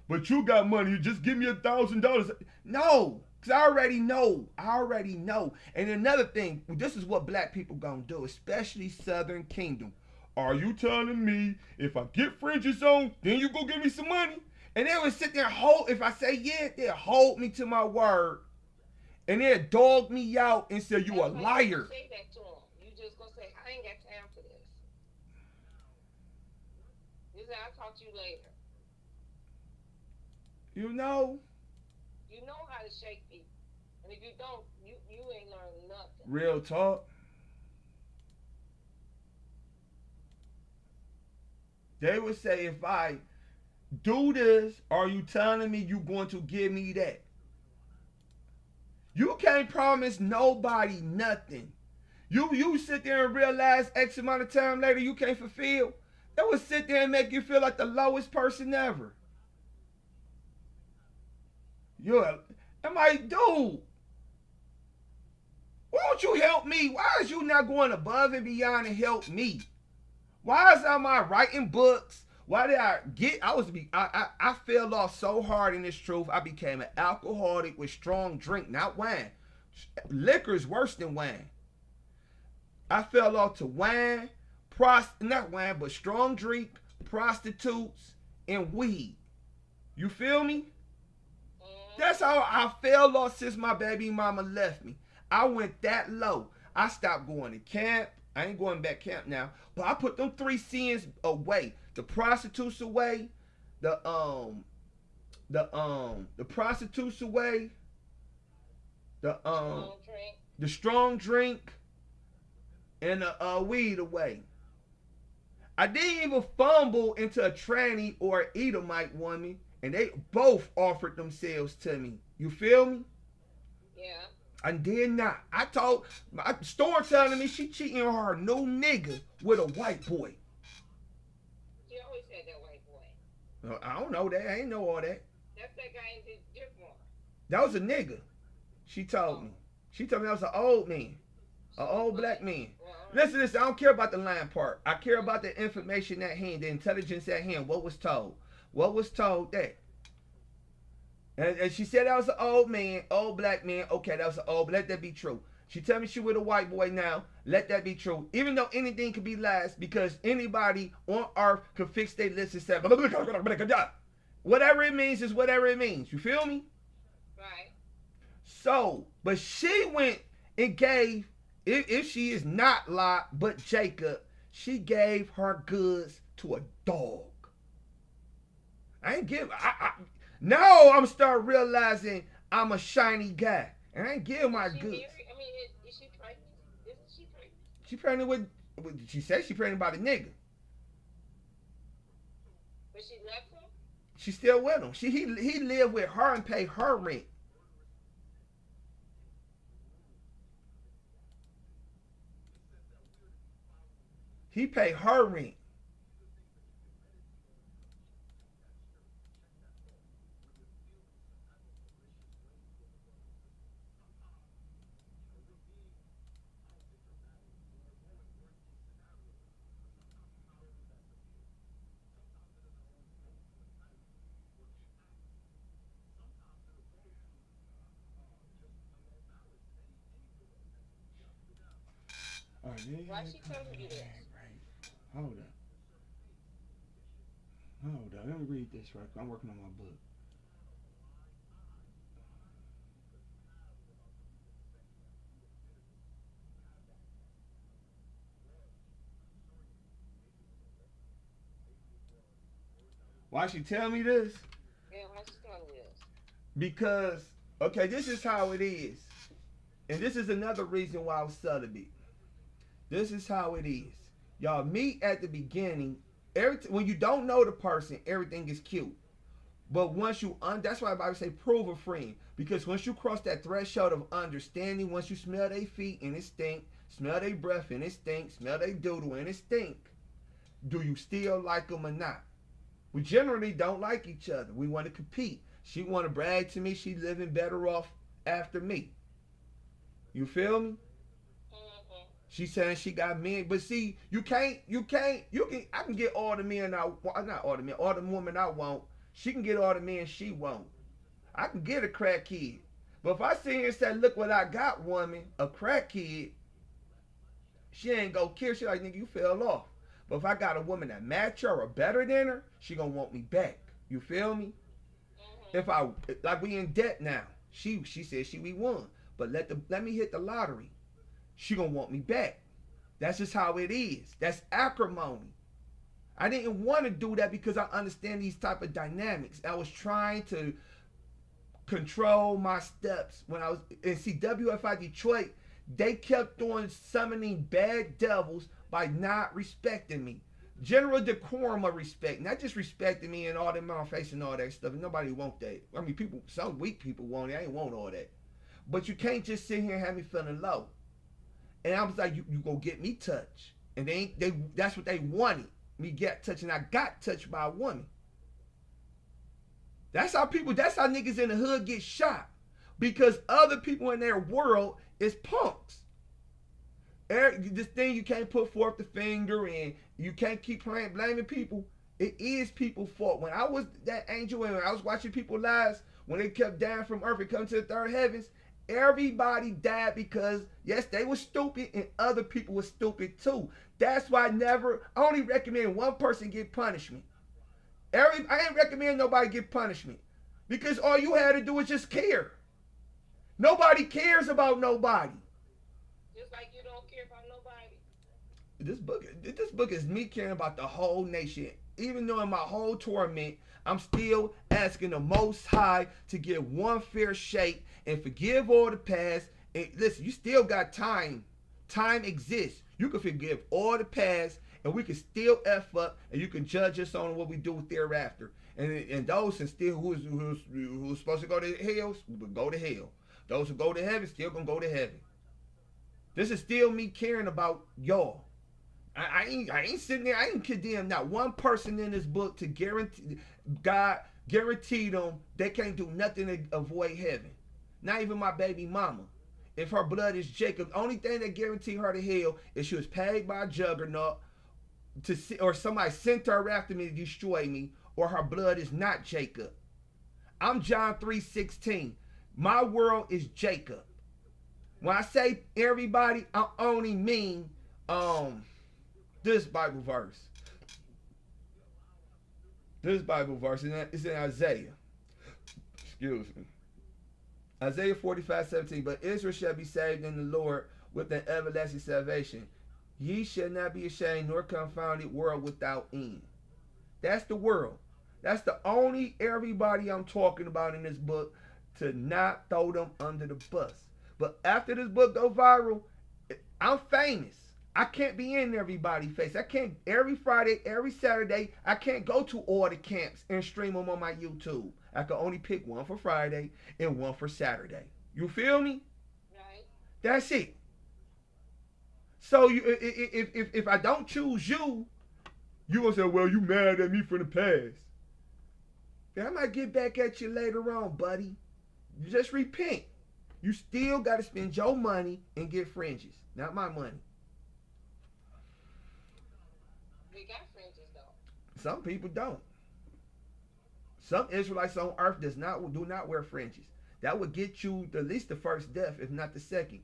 B: But you got money. You just give me $1,000. No, cause I already know. I already know. And another thing, this is what black people gonna do, especially Southern Kingdom. Are you telling me if I get fringes on, then you go give me some money? And they would sit there and hold. If I say yeah, they'll hold me to my word, and they'll dog me out and say you a liar.
A: You say that to them. You just gonna say I ain't got time for this. You say I'll talk to you later.
B: You know.
A: You know how to shake people, and if you don't, you ain't learned nothing.
B: Real talk. They would say if I do this, are you telling me you going to give me that? You can't promise nobody nothing. You sit there and realize X amount of time later you can't fulfill. That would sit there and make you feel like the lowest person ever. I'm like, dude, won't you help me? Why is you not going above and beyond and help me? Why is I writing books? Why did I fell off so hard in this truth. I became an alcoholic with strong drink, not wine. Liquor is worse than wine. I fell off to wine, not wine, but strong drink, prostitutes, and weed. You feel me? That's how I fell off since my baby mama left me. I went that low. I stopped going to camp. I ain't going back camp now, but I put them 3 sins away. The prostitutes away, the prostitutes away, the strong drink, and the weed away. I didn't even fumble into a tranny or an Edomite woman, and they both offered themselves to me. You feel me?
A: Yeah.
B: I did not. I told my store telling me she cheating on her new nigga with a white boy.
A: She always said that white boy.
B: I don't know that. I ain't know all that.
A: That's that guy in the different.
B: That was a nigga. She told me. She told me that was an old man. An old black man. Listen, I don't care about the lying part. I care about the information at hand, the intelligence at hand, what was told. What was told that. And she said that was an old man, old black man. Okay, that was an old, let that be true. She tell me she with a white boy now. Let that be true. Even though anything could be lies, because anybody on earth could fix their list and say, whatever it means is whatever it means. You feel me?
A: Right.
B: So, but she went and gave, if she is not Lot, but Jacob, she gave her goods to a dog. I ain't give, now I'm start realizing I'm a shiny guy. And I ain't give my goods.
A: Is she pregnant? Isn't she pregnant?
B: She pregnant with, she said she pregnant by the nigga.
A: But she left him?
B: She still with him. He lived with her and paid her rent. He paid her rent.
A: Why she telling you this?
B: Right. Hold up. Let me read this right quick. I'm working on my book. Why she tell me this?
A: Yeah, why she telling you this?
B: Because, okay, this is how it is. And this is another reason why I was celibate. This is how it is. Y'all meet at the beginning. When you don't know the person, everything is cute. But once you, that's why I Bible say prove a friend. Because once you cross that threshold of understanding, once you smell their feet and it stink, smell their breath and it stink, smell their doodle and it stink, do you still like them or not? We generally don't like each other. We want to compete. She want to brag to me she living better off after me. You feel me? She saying she got men, but see, you can, I can get all the men I want, not all the men, all the women I want. She can get all the men she want. I can get a crack kid. But if I sit here and say, look what I got, woman, a crack kid, she ain't gonna care. She like, nigga, you fell off. But if I got a woman that match her or better than her, she gonna want me back. You feel me? If I, like we in debt now. She said we won. But let me hit the lottery. She gonna want me back. That's just how it is. That's acrimony. I didn't want to do that because I understand these type of dynamics. I was trying to control my steps when I was in WFI Detroit. They kept on summoning bad devils by not respecting me. General decorum of respect, not just respecting me and all that mouth face and all that stuff. Nobody want that. I mean, people, some weak people want it. I ain't want all that. But you can't just sit here and have me feeling low. And I was like, you go get me touched. And that's what they wanted. Me get touched, and I got touched by a woman. That's how niggas in the hood get shot. Because other people in their world is punks. This thing you can't put forth the finger and you can't keep blaming people. It is people's fault. When I was that angel and when I was watching people's lives, when they kept dying from earth and come to the third heavens, everybody died because, yes, they were stupid and other people were stupid too. That's why I only recommend one person get punishment. I ain't recommend nobody get punishment because all you had to do is just care. Nobody cares about nobody.
A: Just like you don't care about nobody.
B: This book is me caring about the whole nation. Even though in my whole torment, I'm still asking the Most High to give one fair shake and forgive all the past. And listen, you still got time. Time exists. You can forgive all the past, and we can still F up, and you can judge us on what we do thereafter. And those and still who's supposed to go to hell will go to hell. Those who go to heaven still gonna go to heaven. This is still me caring about y'all. I ain't sitting there. I ain't condemn not one person in this book to guarantee God guaranteed them they can't do nothing to avoid heaven. Not even my baby mama. If her blood is Jacob, the only thing that guaranteed her to hell is she was paid by a juggernaut or somebody sent her after me to destroy me, or her blood is not Jacob. I'm John 3:16. My world is Jacob. When I say everybody, I only mean this Bible verse. This Bible verse is in Isaiah. Excuse me. Isaiah 45:17. But Israel shall be saved in the Lord with an everlasting salvation. Ye shall not be ashamed nor confounded, world without end. That's the world. That's the only everybody I'm talking about in this book, to not throw them under the bus. But after this book go viral, I'm famous. I can't be in everybody's face. I can't every Friday, every Saturday. I can't go to all the camps and stream them on my YouTube. I can only pick one for Friday and one for Saturday. You feel me?
A: Right.
B: That's it. So if I don't choose you, you gonna say, well, you mad at me from the past. Then I might get back at you later on, buddy. You just repent. You still got to spend your money and get fringes, not my money.
A: We got fringes though.
B: Some people don't. Some Israelites on earth do not wear fringes. That would get you at least the first death, if not the second.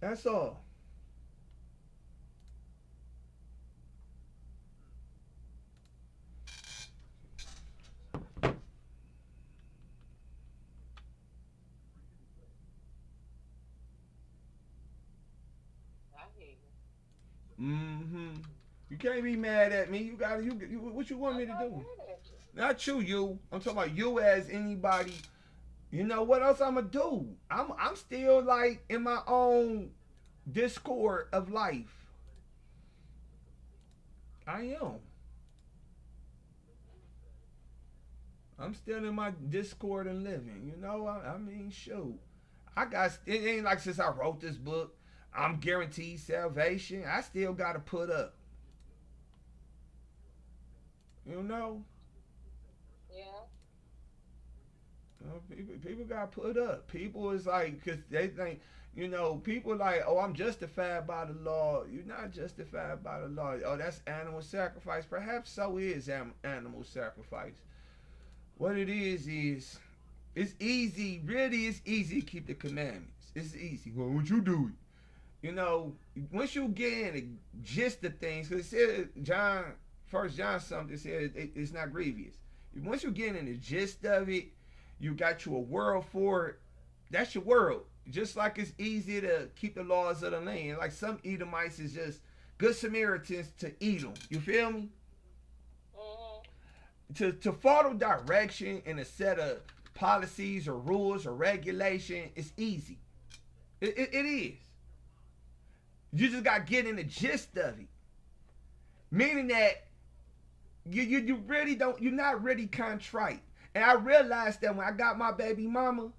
B: That's all.
A: I hear you.
B: You can't be mad at me. You got what you want me to do? Not you. I'm talking about you as anybody You know what else I'ma do? I'm still like in my own discord of life. I am. I'm still in my discord and living. You know, I mean, shoot. It ain't like since I wrote this book, I'm guaranteed salvation. I still gotta put up. You know?
A: Yeah.
B: People gotta put up. People is like, cause they think, people like, oh, I'm justified by the law. You're not justified by the law. Oh, that's animal sacrifice. Perhaps so is animal sacrifice. What it is it's easy. Really, it's easy to keep the commandments. It's easy. Well, what you do it? Once you get in the gist of things, because it said First John something said it's not grievous. Once you get in the gist of it, you got you a world for it. That's your world. Just like it's easy to keep the laws of the land. Like some Edomites is just good Samaritans to Edom. You feel me? To follow direction in a set of policies or rules or regulation is easy. It is. You just got to get in the gist of it. Meaning that you really don't, you're not really contrite. And I realized that when I got my baby mama,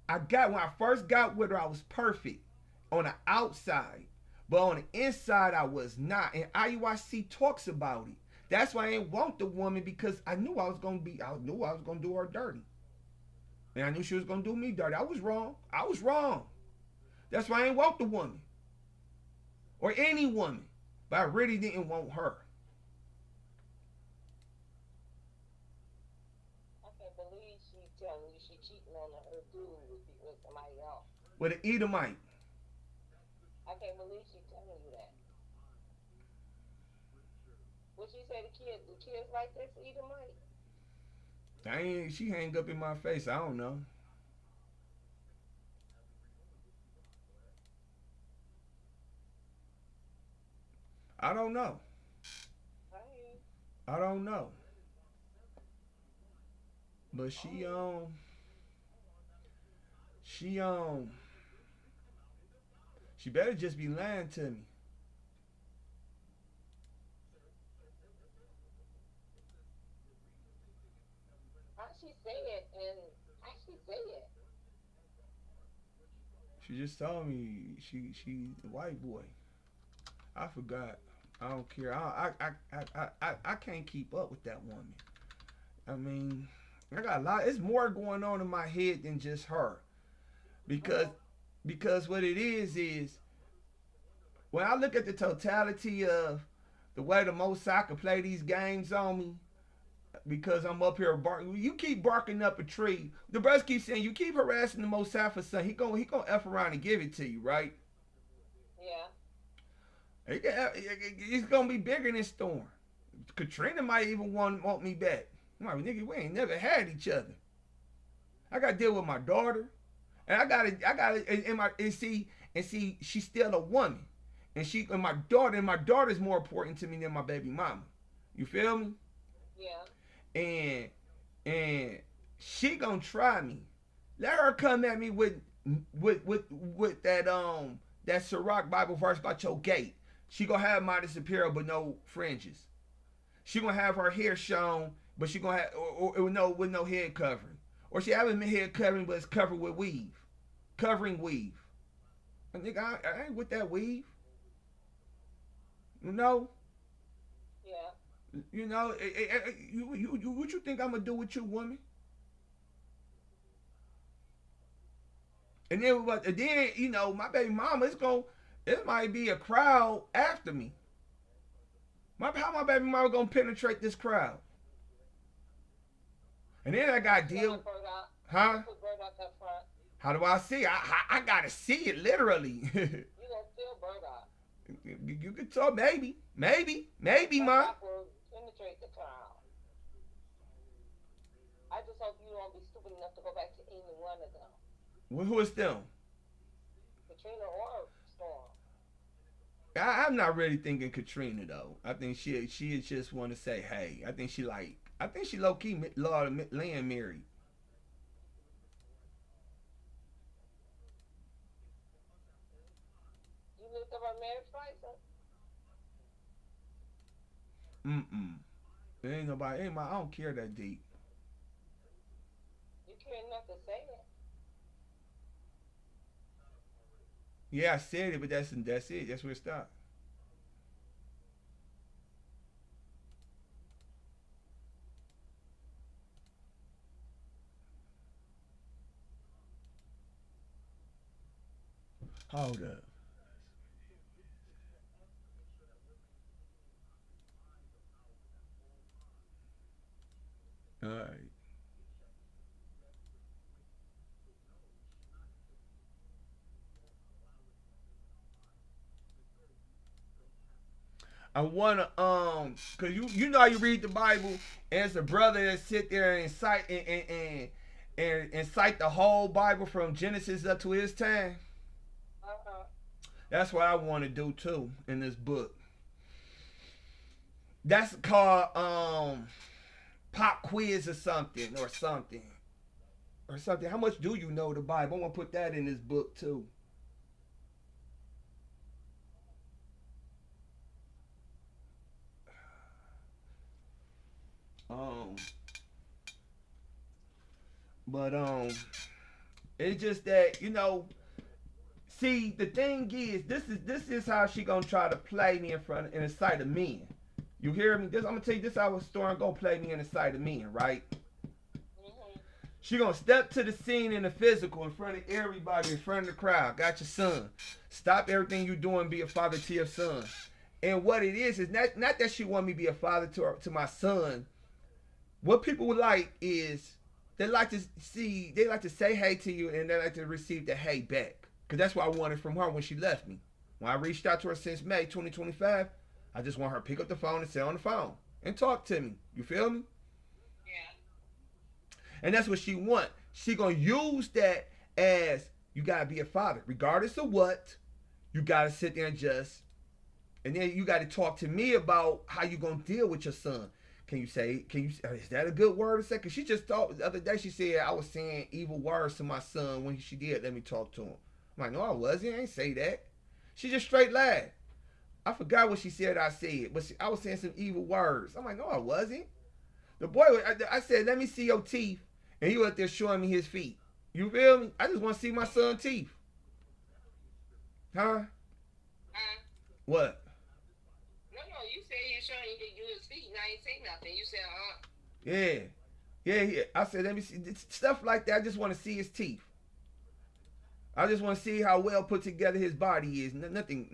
B: when I first got with her, I was perfect on the outside. But on the inside, I was not. And IUIC talks about it. That's why I didn't want the woman, because I knew I was gonna do her dirty. And I knew she was gonna do me dirty. I was wrong. That's why I didn't want the woman. Or any woman. But I really didn't want her.
A: I can't believe she telling you she cheating on her dude with somebody else.
B: With an Edomite.
A: I can't believe she telling you that. What she say the kids like this, Edomite?
B: She hang up in my face. I don't know. I don't know. I don't know. But she better just be lying to me. She just told me she's the white boy. I forgot. I don't care. I can't keep up with that woman. I mean, I got a lot. It's more going on in my head than just her. Because what it is when I look at the totality of the way the Most High can play these games on me, because I'm up here barking. You keep barking up a tree. The brothers keep saying you keep harassing the Most High for something. He gonna F around and give it to you, right?
A: Yeah.
B: It's gonna be bigger than Storm. Katrina might even want me back. I'm like, nigga, we ain't never had each other. I gotta deal with my daughter, and I gotta and see, she's still a woman, and my daughter's more important to me than my baby mama. You feel me?
A: Yeah.
B: And she gonna try me. Let her come at me with that Sirach Bible verse about your gate. She gonna have modest apparel but no fringes. She gonna have her hair shown, but she gonna have or with no head covering. Or she having head covering, but it's covered with weave, covering weave. And nigga, I ain't with that weave. You know.
A: Yeah.
B: You know, what you think I'm gonna do with you, woman? And then, my baby mama, it might be a crowd after me. How my baby mama gonna penetrate this crowd? And then I got to deal. Huh? How do I see? I gotta see it literally.
A: You gonna steal Baruch?
B: You could talk, maybe, ma.
A: Penetrate the crowd. I just hope you don't be stupid enough to go back to any one of them.
B: Well, who is them?
A: Katrina or Storm.
B: I'm not really thinking Katrina though. I think she just want to say hey. I think she low key land married.
A: her marriage license?
B: There ain't nobody. Ain't my. I don't care that deep.
A: You care enough to say that.
B: Yeah, I said it, but that's it. That's where it stopped. Hold up. All right. I wanna cause you know how you read the Bible and it's a brother that sit there and cite and cite the whole Bible from Genesis up to his time.
A: Uh-huh.
B: That's what I want to do too in this book. That's called pop quiz or something. How much do you know the Bible? I want to put that in this book too. Um, but it's just that See, the thing is, this is how she gonna try to play me in the sight of men. You hear me? I'm gonna tell you this how a storm gonna play me in the sight of men, right?
A: Mm-hmm.
B: She gonna step to the scene in the physical in front of everybody, in front of the crowd. Got your son. Stop everything you doing. Be a father to your son. And what it is not that she want me to be a father to my son. What people would like is they like to say hey to you and they like to receive the hey back. Because that's what I wanted from her when she left me. When I reached out to her since May 2025, I just want her to pick up the phone and sit on the phone and talk to me. You feel me?
A: Yeah.
B: And that's what she want. She gonna use that as you gotta be a father. Regardless of what, you gotta sit there and then you gotta talk to me about how you gonna deal with your son. Is that a good word to say? Because she just thought the other day, she said I was saying evil words to my son when she did let me talk to him. I'm like, no, I wasn't. I ain't say that. She just straight lied. I forgot what she said I said, but I was saying some evil words. I'm like, no, I wasn't. The boy, I said, let me see your teeth. And he was there showing me his feet. You feel me? I just want to see my son's teeth. Huh?
A: Huh?
B: What?
A: No, you said you're showing you his feet, and I ain't say nothing. You said,
B: Yeah. Yeah. I said, let me see. Stuff like that. I just want to see his teeth. I just want to see how well put together his body is. Nothing,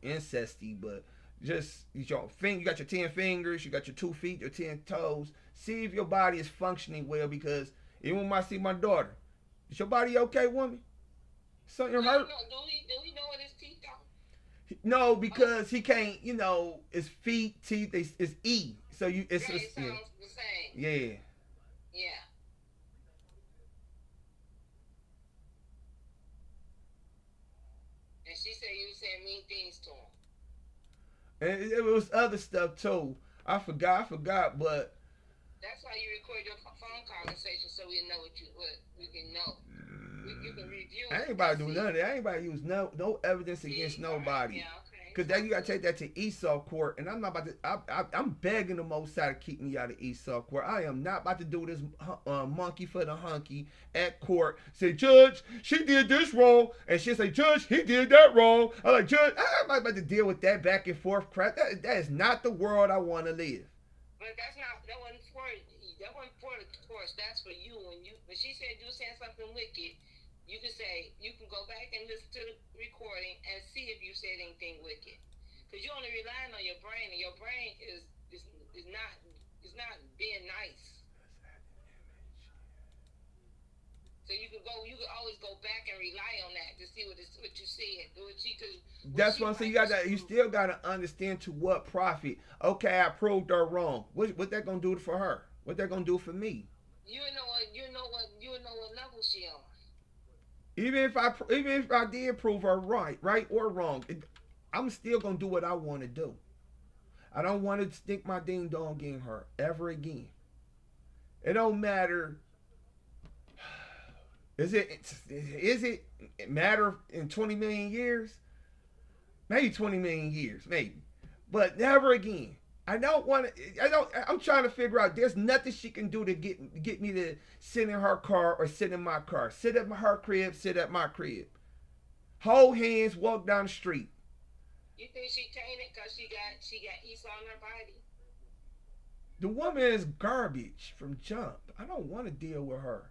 B: incesty, but just you got your 10 fingers, you got your 2 feet, your 10 toes. See if your body is functioning well, because even when I see my daughter, is your body okay, woman? Something hurt?
A: Do we know what his teeth are?
B: No, because he can't. His feet, teeth, it's E. So
A: it sounds the same.
B: Yeah.
A: Yeah. And she said you were saying mean things to him.
B: And it was other stuff too. I forgot, but
A: that's why you record your phone conversation, so we know what we can know. You can review.
B: I ain't about to do none of that. I ain't about to use no evidence against nobody.
A: Yeah, okay.
B: Cause then you gotta take that to Esau court, and I'm not about to. I'm begging the Most High to keep me out of Esau court. I am not about to do this monkey for the hunky at court. Say, Judge, she did this wrong, and she say, Judge, he did that wrong. I'm like, Judge, I'm not about to deal with that back and forth crap. That is not the world I want to live.
A: But that wasn't for the course. That's for you. When she said you saying something wicked, you can go back and listen to the recording and see if you said anything wicked. Because you're only relying on your brain, and your brain is not being nice. So you can always go back and rely on that to see what you said.
B: That's what I'm saying. You still gotta understand to what profit. Okay, I proved her wrong. What that gonna do for her? What that gonna do for me?
A: You know what level she on.
B: Even if I did prove her right or wrong, I'm still gonna do what I want to do. I don't want to stick my ding dong in her ever again. It don't matter. Is it matter in 20 million years? maybe 20 million years, maybe, but never again. I don't want to. I don't. I'm trying to figure out. There's nothing she can do to get me to sit in her car or sit in my car. Sit at her crib. Sit at my crib. Hold hands. Walk down the street.
A: You think she tainted because she got Esau on her body?
B: The woman is garbage from jump. I don't want to deal with her.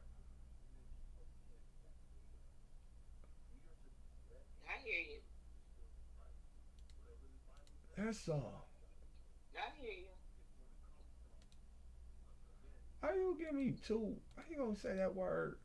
A: I hear you.
B: That's all.
A: I hear you.
B: How you give me two? How you gonna say that word?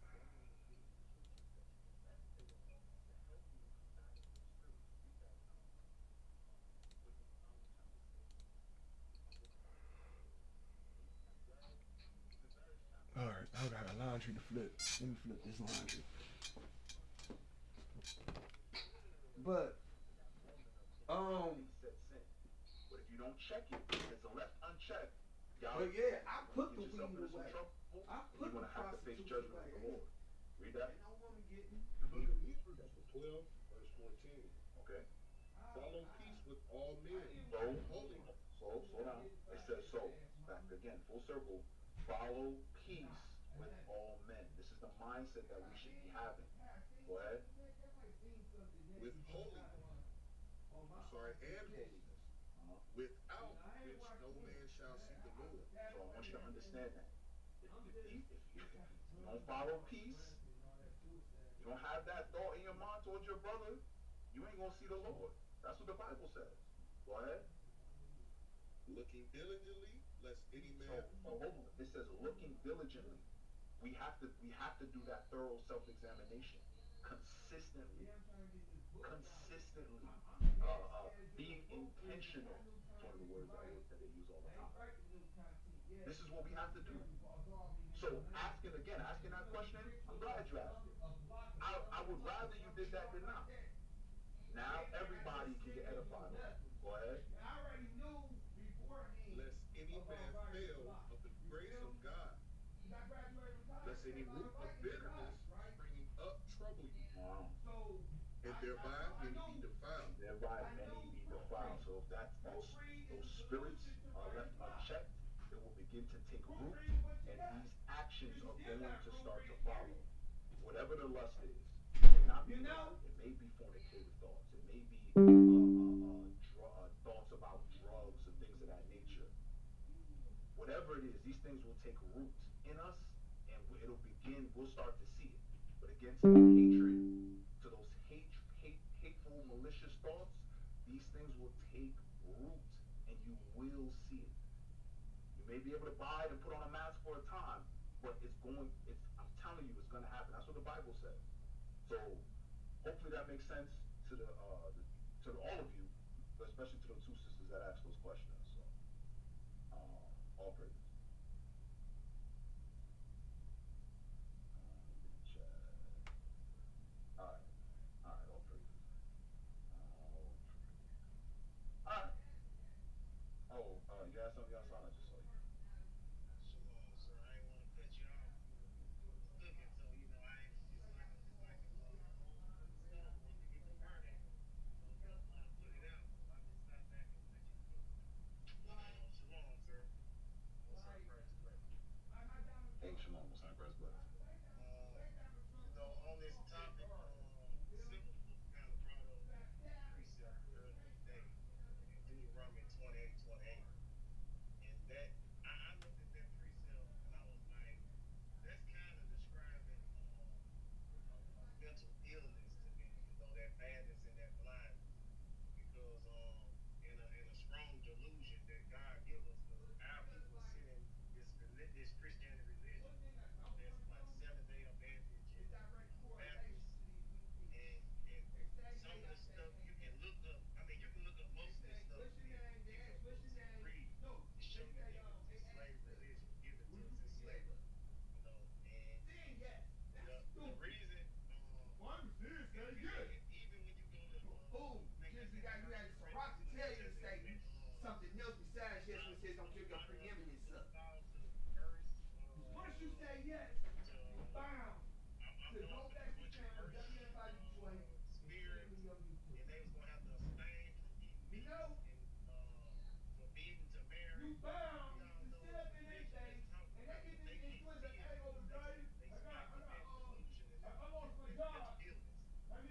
B: All right, I got a laundry to flip. Let me flip this laundry. But
C: But if you don't check it, if it's left unchecked, y'all,
B: but yeah, I put the
C: get yourself
B: weed
C: into some
B: away.
C: trouble,
B: I
C: and
B: put
C: you're
B: the
C: gonna have to face
B: prostitutes
C: judgment
B: away.
C: with the Lord. Read that.
B: Ain't no woman getting.
D: The book of Hebrews, chapter 12, verse 14.
C: Okay.
D: Follow peace with all men
C: So,
D: and holiness.
C: slow down. It says so. Back again, full circle. Follow peace with all men. This is the mindset that we should be having. Go ahead.
D: With holiness. I'm sorry, and holiness.
C: Uh-huh.
D: Without which no man shall see the Lord.
C: So I want you to understand that. If you don't follow peace, you don't have that thought in your mind towards your brother, you ain't gonna see the Lord. That's what the Bible says. Go ahead.
D: Looking diligently, lest any
C: So
D: man
C: hold on. It says looking diligently. We have to do that thorough self-examination consistently. Consistently. Being intentional. It's one of the words that they use all the time. This is what we have to do. So asking that question, I'm glad you asked it. I would rather you did that than not. Now everybody can get edified on it. Go ahead.
D: lest any man fail of the grace of God, lest any root of bitterness springing up trouble you,
C: Wow.
D: and thereby many be defiled.
C: And thereby many be defiled. So if that's those spirits are left unchecked, it will begin to take root, and these actions are going to start to follow. Whatever the lust is, it may not be lust, it may be fornicative thoughts, it may be thoughts about drugs and things of that nature. Whatever it is, these things will take root in us, and it'll begin. We'll start to see it. But again, to the hatred, to those hateful, malicious thoughts, these things will take root, and you will see it. You may be able to buy it and put on a mask for a time, but it's going. I'm telling you, it's going to happen. That's what the Bible says. So hopefully that makes sense to to all of you, but especially to the two sisters that asked those questions. So all praises. All right, all praises. All right. Oh, you got something else on? I just saw you.
E: Shalom, sir. I ain't want to cut you off. You was cooking, so I ain't. It's like a stove once you get the burn in. So you don't want to put it out. So I just sat back and let you cook. Shalom, sir. Most high praise bless.
C: Hey, Shalom, what's up, Christ bless?
E: On this topic, Sister was kind of brought up precept earlier today in Deuteronomy 28:28, and that I looked at that precept and I was like, that's kind of describing mental illness to me. That madness and that blindness, because in a strong delusion that God gives us, because our people sit in this Christianity religion that's like Seventh Day Adventist and Baptist, and some of the stuff you can look up. I mean, you can look up most of this stuff in Hebrew books and read to show you that it was a slave religion given to us in slavery, and the reason, even when you go to, I think that's in First Corinthians, when it says in
B: Something else besides yes when it says don't give your
E: I don't know if you
B: preeminence
E: want
B: up.
E: to fall to verse,
B: Once you say yes,
E: to
B: you bound
E: I'm
B: to
E: doing
B: go
E: a
B: back to
E: bunch of
B: town,
E: verse
B: WFI Detroit, and
E: spirits,
B: your
E: and they was gonna have to abstain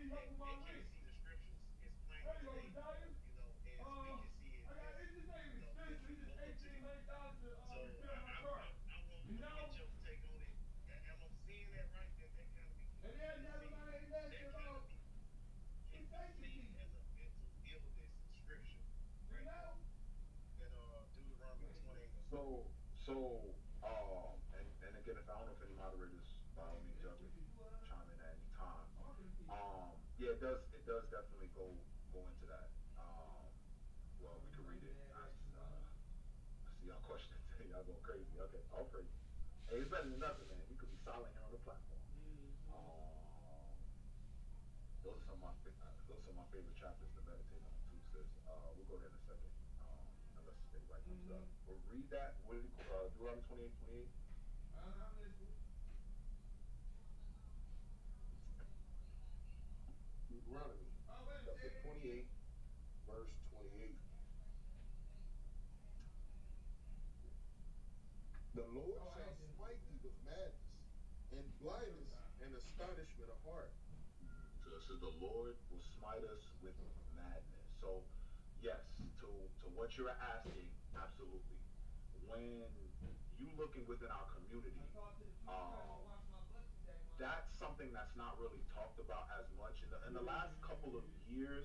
E: can see the scriptures as plain as day, as we can see it as, multitude. So I want to get your take on it. Am I seeing that right? That kind of be can be seen as a mental illness scripture, right? That Deuteronomy 28 and 4.
C: And again, if I don't know if any moderators, by all means, y'all can chime in at any time. Yeah, it does definitely go into that. Well, we can read it. I see y'all questions. Y'all going crazy. Okay, all praise. Hey, it's better than nothing, man. We could be silent here on the platform. Those are those are my favorite chapters to meditate on too, sis. We'll go there in a second. Unless anybody comes up. We'll read that. What is it? Deuteronomy 28:28.
D: Deuteronomy chapter 28, verse 28. The Lord shall smite thee with madness, and blindness, and astonishment of heart.
C: So the Lord will smite us with madness. So yes, to what you're asking, absolutely. When you looking within our community, that's something that's not really talked about as much in the last couple of years.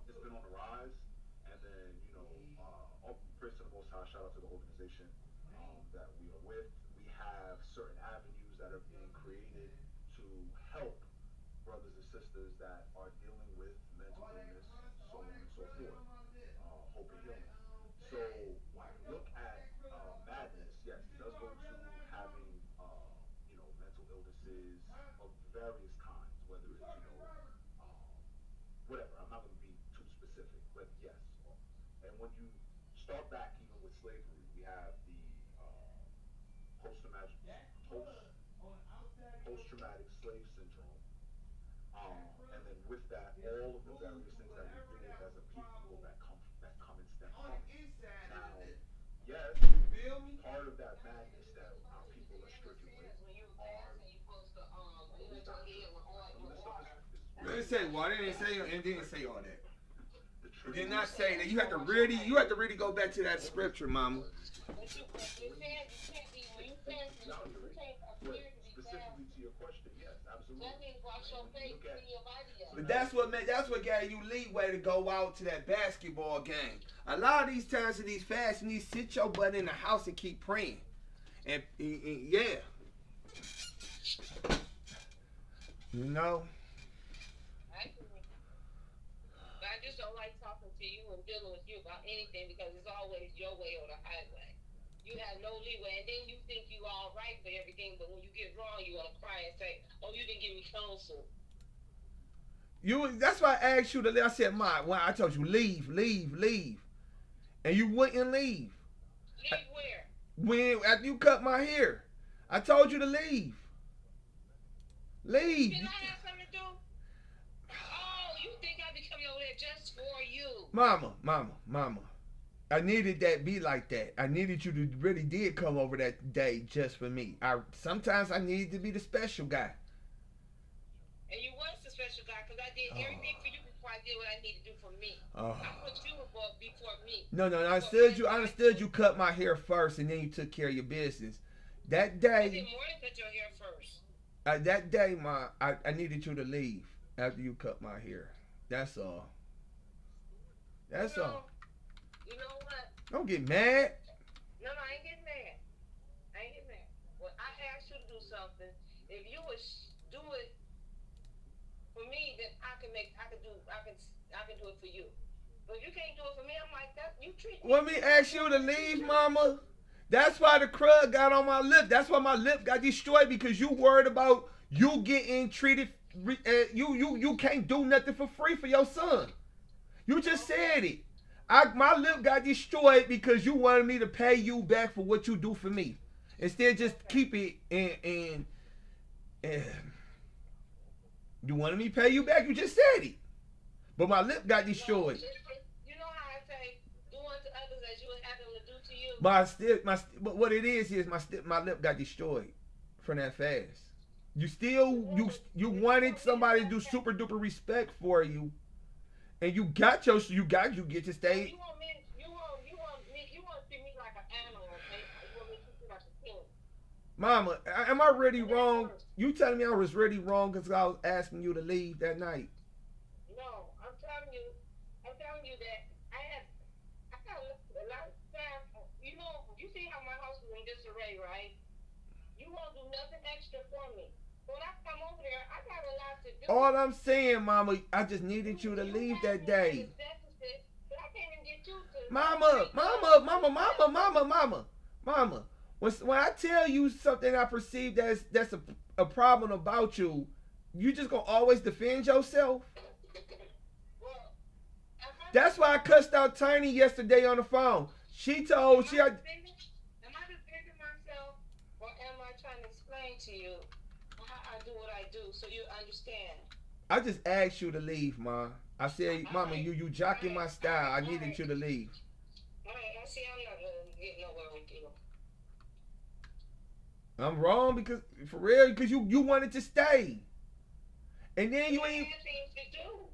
C: It's been on the rise, and then praise to the Most High. Shout out to the organization that we are with. We have certain avenues that are being created to help brothers and sisters that are dealing with mental illness, so on and so forth. Hope and healing. So when you look at madness, yes, it does go to having mental illnesses of various kinds, whether it's whatever. I'm not going to be too specific, but yes. And when you start back even with slavery, we have the post-traumatic slave syndrome. And then with that, all of the various things that we deal with as a people that come and stem from it. Now, yes, part of that madness that our people are stricken with are those doctrines. Some of this stuff is
B: They say why they didn't say and didn't say all that.
C: the
B: Did
C: Trinity.
B: not say that. You have to really go back to that scripture, mama.
A: But you can't be, when you can't appear to be
C: Specifically to your question, yes, absolutely.
A: that means wash your face, clean your body up.
B: But that's what gave you leeway to go out to that basketball game. A lot of these times in these fasts, you need to sit your butt in the house and keep praying. And yeah. You know?
A: I just don't like talking to you and dealing with you about anything because it's always your way or the highway. You have no leeway, and then you think you all right for everything, but when you get wrong, you're gonna cry and say, "Oh, you didn't give me counsel."
B: That's why I asked you to leave. I said, when I told you leave, and you wouldn't leave.
A: Leave where?
B: When after you cut my hair, I told you to leave. Leave.
A: Did I have something to do? Oh, you think I be coming over there just for you?
B: Mama. I needed that be like that. I needed you to really did come over that day just for me. Sometimes I needed to be the special guy.
A: And you was the special guy because I did everything for you before I did what I needed to do for me. I put you above before me.
B: No, I understood you cut my hair first and then you took care of your business. That day.
A: I did more than cut your hair first.
B: That day, I needed you to leave after you cut my hair. That's all. That's all.
A: You know what?
B: Don't get mad.
A: No, I ain't getting mad. Well, I asked you to do something. If you would do it for me, then I can do it for you. But if you can't do it for me, I'm like that. You treat me.
B: Let me ask you to leave, mama. That's why the crud got on my lip. That's why my lip got destroyed because you worried about you getting treated. You can't do nothing for free for your son. You just said it. My lip got destroyed because you wanted me to pay you back for what you do for me. Instead, just keep it and you wanted me to pay you back. You just said it. But my lip got destroyed.
A: You know how I say, do unto others as you would have them to do to you.
B: But what it is my lip got destroyed from that fast. You still you wanted somebody to do super duper respect for you, and you get to stay.
A: You want me? You want to see me like an animal? Okay? You want me to treat you like a king?
B: Mama, am I really
A: And that's
B: wrong?
A: worse.
B: You telling me I was really wrong because I was asking you to leave that night?
A: No, I'm telling you that I got a lot of time. You know, you see how my house is in disarray, right? You won't do nothing extra for me. When I come over there, I got a lot to do.
B: All I'm saying, Mama, I just needed you to leave that day.
A: But I can't even get you to.
B: Mama. When I tell you something I perceive that's a problem about you, you just gonna always defend yourself?
A: Well,
B: That's why I cussed out Tiny yesterday on the phone. She told
A: am I defending myself, or am I trying to explain to you how I do what I do so you understand?
B: I just asked you to leave, Ma. I said, Mama, you jocking my style. I needed you to leave.
A: Alright, I see I'm not gonna get nowhere with you.
B: I'm wrong because for real, because you wanted to stay. And then you
A: I
B: ain't.
A: had things to do.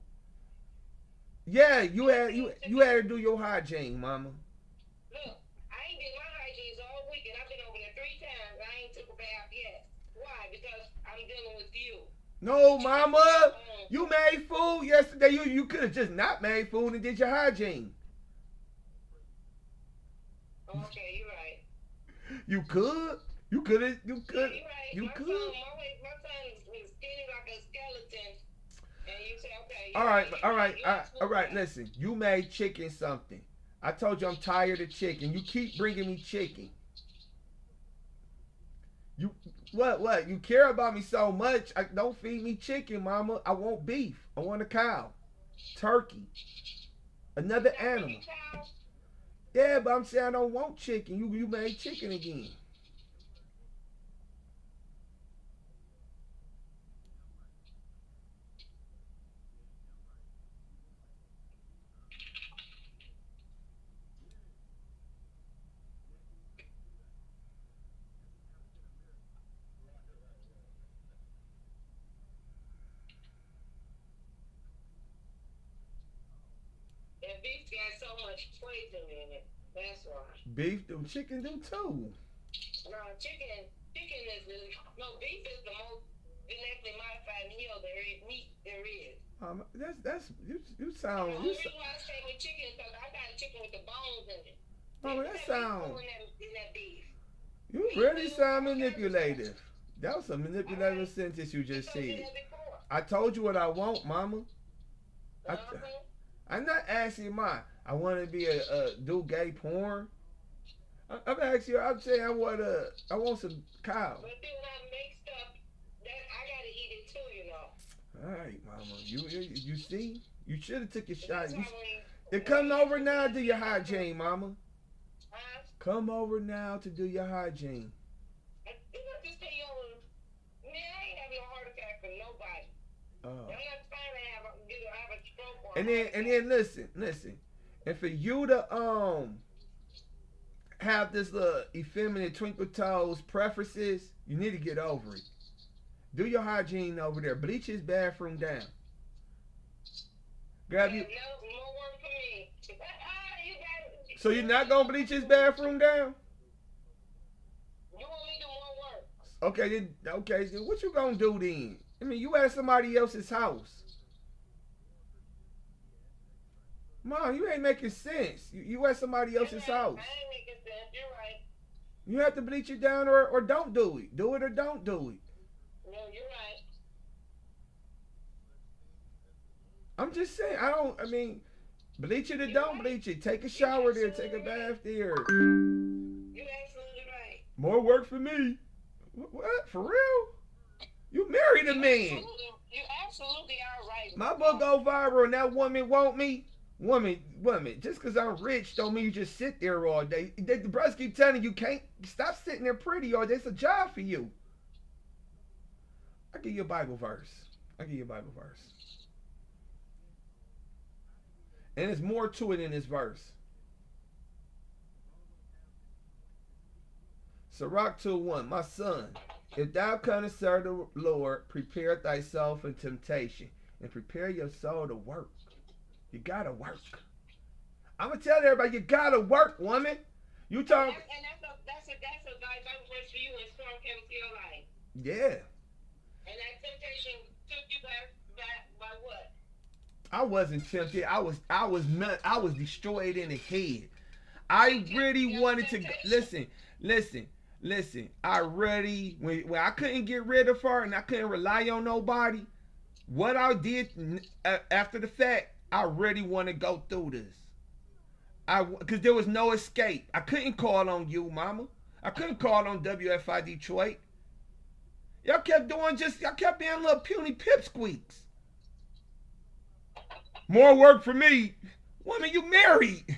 B: Yeah, you had to do your hygiene, Mama.
A: Look, I ain't did my hygiene all week, and I've been over there 3 times. I ain't took a bath yet. Why? Because I'm dealing with you.
B: No, Mama, you made food yesterday. You could have just not made food and did your hygiene.
A: Okay, you're right.
B: You could. You could have. You could.
A: Yeah, you're right.
B: You
A: My
B: could.
A: son is skinny like a skeleton, and you say, okay.
B: All right. Listen, you made chicken something. I told you I'm tired of chicken. You keep bringing me chicken. You what? You care about me so much. Don't feed me chicken, Mama. I want beef. I want a cow, turkey, another animal. Yeah, but I'm saying I don't want chicken. You made chicken again.
A: And beef got so much poison in it. That's why.
B: Beef do, chicken do too.
A: No, chicken is beef is the most genetically modified meat there is.
B: That's you sound.
A: The only reason why I say with chicken is because I got a chicken with the bones in it.
B: Mama, that sound.
A: In that beef.
B: You really sound manipulative. That was a manipulative sentence you just said. I told you what I want, Mama. I'm not asking mine. I want to be do gay porn. I'm asking you. I'm saying I want some cow.
A: But then when I make stuff, that I gotta eat it too, you know.
B: All right, Mama. You see, you should have took your shot. Then come over now to do your hygiene, Mama. Come over now to do your hygiene.
A: I ain't having a heart attack for nobody. I'm not trying to have a stroke or
B: and then listen. And for you to have this little effeminate twinkle toes preferences, you need to get over it. Do your hygiene over there. Bleach his bathroom down. Grab you.
A: No more work for me.
B: So you're not gonna bleach his bathroom down?
A: You want me to do more work?
B: Okay. Then what you gonna do then? I mean, you at somebody else's house. Mom, you ain't making sense. You at somebody else's house.
A: I ain't making sense. You're right.
B: You have to bleach it down or don't do it. Do it or don't do it.
A: No, you're right.
B: I'm just saying. Bleach it or don't bleach it. Take a shower there. Take a bath there.
A: You're absolutely right.
B: More work for me. What? For real? You married a man.
A: You absolutely are right.
B: My book go viral and that woman want me. Woman, just because I'm rich don't mean you just sit there all day. The brothers keep telling you can't stop sitting there pretty all day. It's a job for you. I'll give you a Bible verse. And there's more to it in this verse. Sirach 2:1. My son, If thou canst serve the Lord, prepare thyself in temptation and prepare your soul to work. You gotta work. I'm gonna tell everybody, you gotta work, woman. You talk.
A: And that's a Bible verse for you in storm chemical life.
B: Yeah.
A: And that temptation took you by what?
B: I wasn't tempted. I was destroyed in the head. I really wanted to listen. I really when I couldn't get rid of her and I couldn't rely on nobody. What I did after the fact, I really want to go through this. Because there was no escape. I couldn't call on you, mama. I couldn't call on WFI Detroit. Y'all kept being little puny pipsqueaks. More work for me. Woman, you married.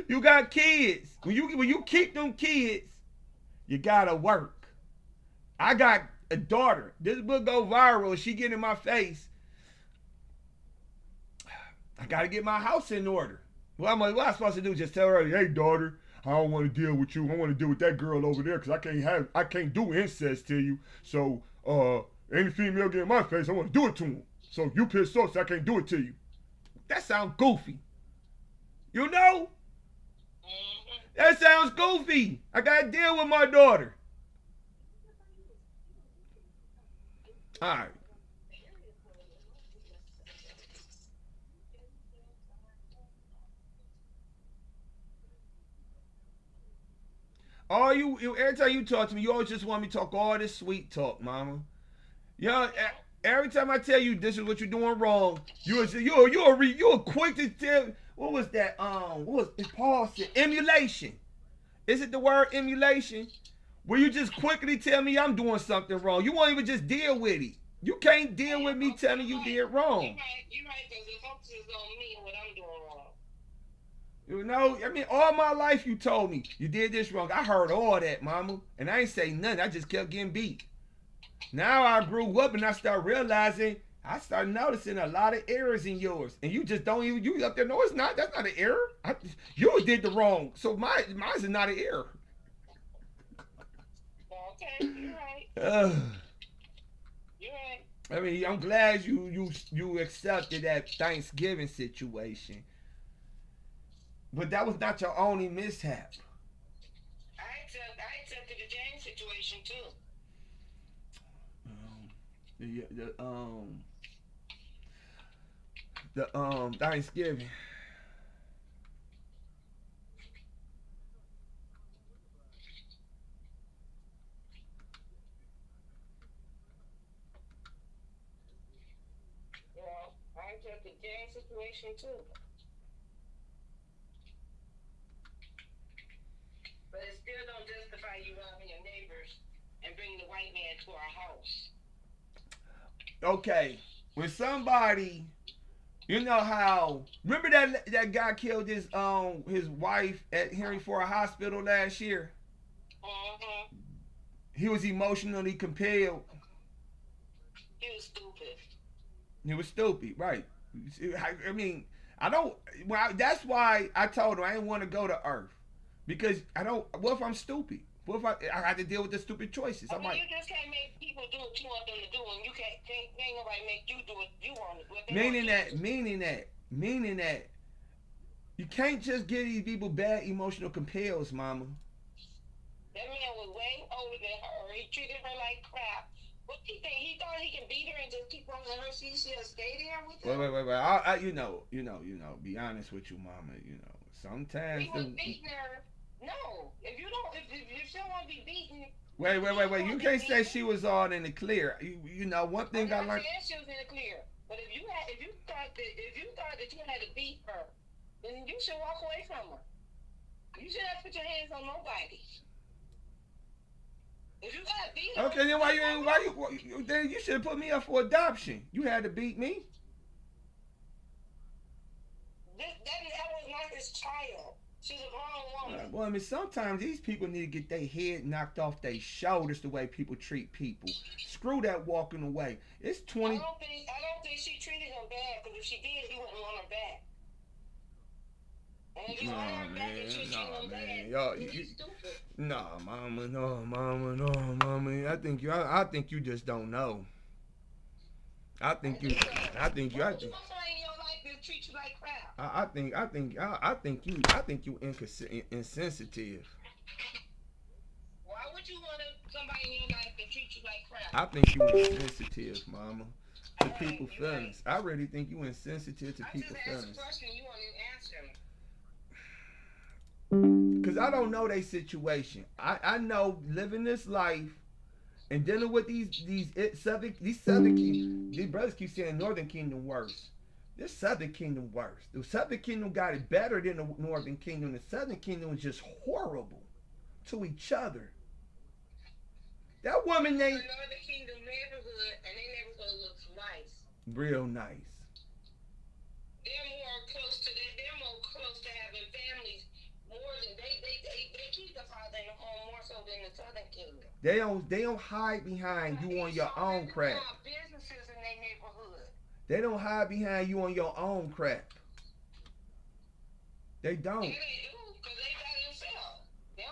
B: You got kids. When you keep them kids, you gotta work. I got a daughter. This book go viral. She get in my face. I gotta get my house in order. What am I supposed to do? Just tell her, hey daughter, I don't want to deal with you. I want to deal with that girl over there because I can't do incest to you. So any female get in my face, I want to do it to him. So you pissed off, so I can't do it to you. That sounds goofy. You know? That sounds goofy. I gotta deal with my daughter. All right. Every time you talk to me, you always just want me to talk all this sweet talk, mama. Every time I tell you this is what you're doing wrong, you're quick to tell. What was that? What was Paul said? Emulation. Is it the word emulation? Where you just quickly tell me I'm doing something wrong. You won't even just deal with it. You can't deal with me telling you did wrong.
A: You're right, because the focus is on me and what I'm doing wrong.
B: You know, I mean, all my life you told me you did this wrong. I heard all that, mama, and I ain't say nothing. I just kept getting beat. Now I grew up and I started noticing a lot of errors in yours, and you just don't even. You up there? No, it's not. That's not an error. You did the wrong, so mine's is not an error.
A: Okay, you're right. You're right.
B: I mean, I'm glad you accepted that Thanksgiving situation. But that was not your only mishap.
A: I accepted the James situation too.
B: The Thanksgiving.
A: Yeah, I accepted the James situation too. But it still don't justify you robbing your neighbors and bringing the white man to our house.
B: Okay, when somebody, you know how, remember that guy killed his wife at Henry Ford Hospital last year? He was emotionally compelled.
A: He was stupid.
B: He was stupid, right? I mean, that's why I told him I didn't want to go to Earth. Because what if I'm stupid? What if I have to deal with the stupid choices?
A: You just can't make people do what you want them to do, and you can't nobody make you do what you want to do.
B: Meaning that you can't just give these people bad emotional compels, mama.
A: That man was way older than her. He treated her like crap. What do you think? He thought he can beat her and just keep on her. She'll stay there with him.
B: Wait. Be honest with you, mama. Sometimes
A: he was beating her. No, if you don't want to be beaten.
B: Wait. You can't say she was all in the clear. One thing I learned.
A: She was in the clear. But if you thought that you had to beat her, then you should walk away from her. You shouldn't have to put your hands on nobody. If you got to beat her.
B: Okay, then then you should have put me up for adoption. You had to beat me.
A: That was not his child. She's a grown woman.
B: Well, I mean, sometimes these people need to get their head knocked off their shoulders the way people treat people. Screw that walking away. It's 20.
A: I don't think she treated him bad, because if she did, he wouldn't want her back. And And you
B: Nah,
A: arm back and treat you
B: nah,
A: no
B: man.
A: bad.
B: Y'all,
A: You
B: you,
A: stupid.
B: nah, mama, no, mama, no, mama. I think you just don't know. I think you, I think you,
A: Why
B: I
A: would you
B: think.
A: want somebody in your life that treat you like crap?
B: I think you insensitive.
A: Why would you want somebody in your life that treat you like crap?
B: I think you insensitive, mama, to people
A: You
B: feelings.
A: ain't.
B: I really think you insensitive to
A: I
B: people
A: just asked
B: feelings.
A: a question and you won't even answer me.
B: Cause I don't know their situation. I know living this life and dealing with southern kingdom. These brothers keep saying northern kingdom worse. This southern kingdom worse. The southern kingdom got it better than the northern kingdom. The southern kingdom is just horrible to each other. That woman named
A: The Northern Kingdom neighborhood, and their neighborhood looks nice.
B: real nice.
A: They're more close to that. They're more close to having families more than they keep the father in the home more so than the Southern Kingdom.
B: They don't hide behind you on your own crap.
A: Businesses in their neighborhood.
B: They don't hide behind you on your own crap. They don't.
A: Yeah, they do, because they by themselves. They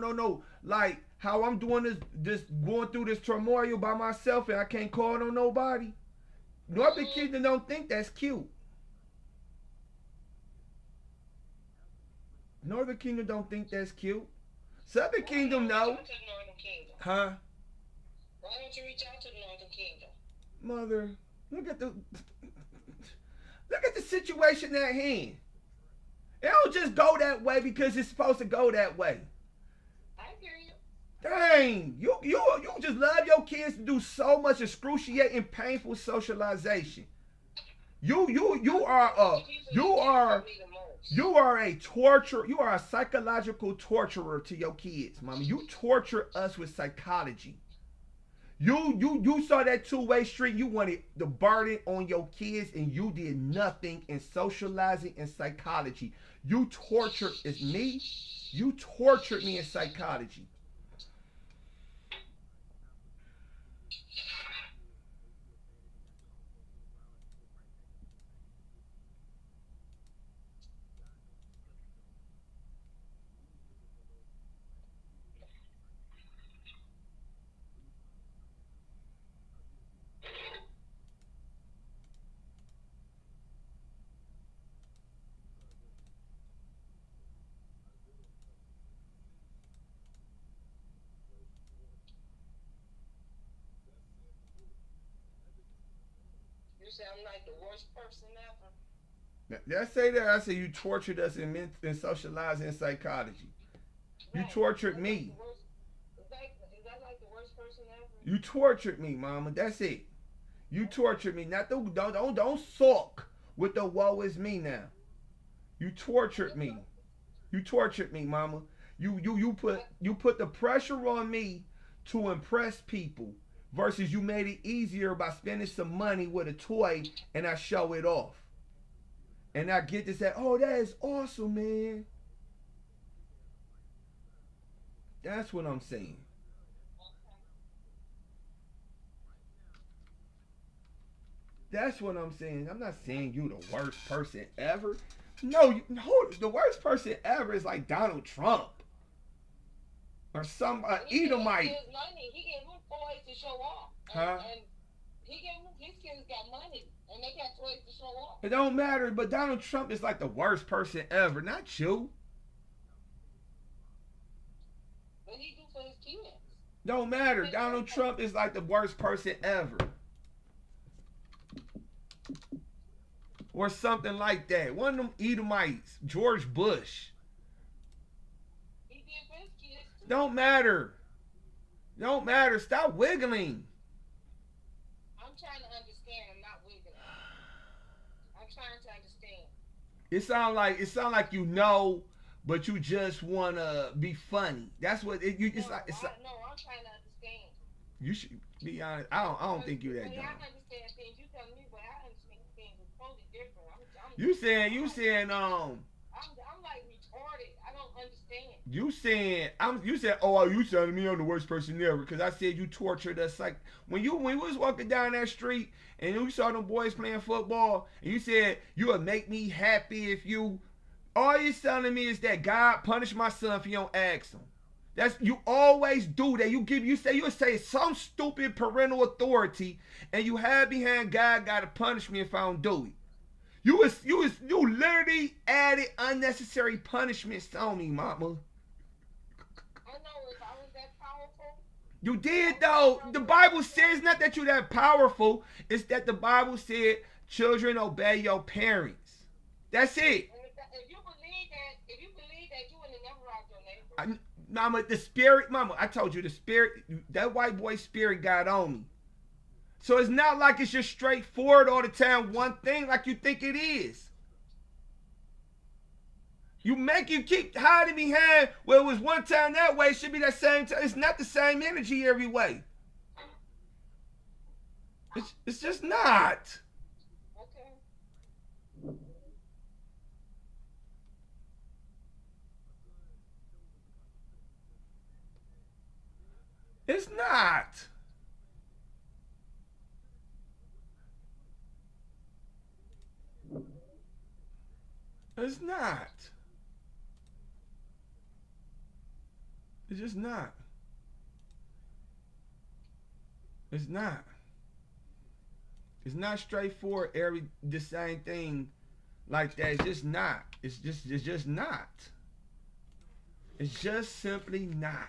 A: don't
B: No. Like how I'm doing this going through this turmoil by myself and I can't call on nobody. Northern Kingdom don't think that's cute. Northern Kingdom don't think that's cute. Southern Kingdom no. Huh?
A: Why don't you reach out to the Northern Kingdom?
B: Mother, look at the situation at hand. It don't just go that way because it's supposed to go that way.
A: I hear you.
B: Dang, you just love your kids to do so much excruciating, painful socialization. You are a torture. You are a psychological torturer to your kids, mama. You torture us with psychology. You saw that two-way street. You wanted the burden on your kids, and you did nothing in socializing and psychology. You tortured me. You tortured me in psychology.
A: You say I'm like the worst person ever.
B: Did I say that? I say you tortured us in socializing and psychology. You
A: Right.
B: tortured me.
A: Is that like the worst person ever?
B: You tortured me, mama. That's it. You tortured me. Not don't sulk with the woe is me now. You tortured me. You tortured me, mama. You put the pressure on me to impress people versus you made it easier by spending some money with a toy and I show it off. And I get to say, oh, that is awesome, man. That's what I'm saying. That's what I'm saying. I'm not saying you the worst person ever. No, the worst person ever is like Donald Trump. Or some Edomite.
A: He gave him toys to show off.
B: Huh?
A: And he gave him, his kids got money. And they got toys to show off.
B: It don't matter, but Donald Trump is like the worst person ever, not you.
A: What he do for his kids?
B: Don't matter. Donald Trump is like the worst person ever. Or something like that. One of them Edomites, George Bush.
A: He did for his kids too.
B: Don't matter. Don't matter. Stop wiggling.
A: I'm trying to understand. I'm not wiggling. I'm trying to understand.
B: It sound like you know, but you just wanna be funny. That's what it. You it's
A: No,
B: like. It's
A: no,
B: like
A: I'm trying to understand.
B: you should be honest. I don't think you that
A: But
B: dumb.
A: I understand things. You tell me, but I understand things are totally different.
B: You saying
A: I'm like retarded. I don't understand.
B: you said oh you telling me I'm the worst person ever because I said you tortured us like when we was walking down that street and you saw them boys playing football and you said you would make me happy if you All you're telling me is that God punished my son if you don't ask him. That's, you always do that. You say some stupid parental authority, and you hide behind God gotta punish me if I don't do it. You literally added unnecessary punishments on me, mama.
A: I know if I was that powerful.
B: You did though. The Bible says not that you're that powerful. It's that the Bible said children obey your parents. That's it.
A: If you believe that, you wouldn't have never robbed your neighbor.
B: Mama, the spirit, mama, I told you the spirit, that white boy spirit got on me. So it's not like it's just straightforward all the time, one thing like you think it is. You keep hiding behind, well, it was one time that way, it should be that same time. It's not the same energy every way. It's just not.
A: Okay.
B: It's not. It's not. It's just not. It's not. It's not straightforward the same thing like that. It's just not. It's just not. It's just simply not.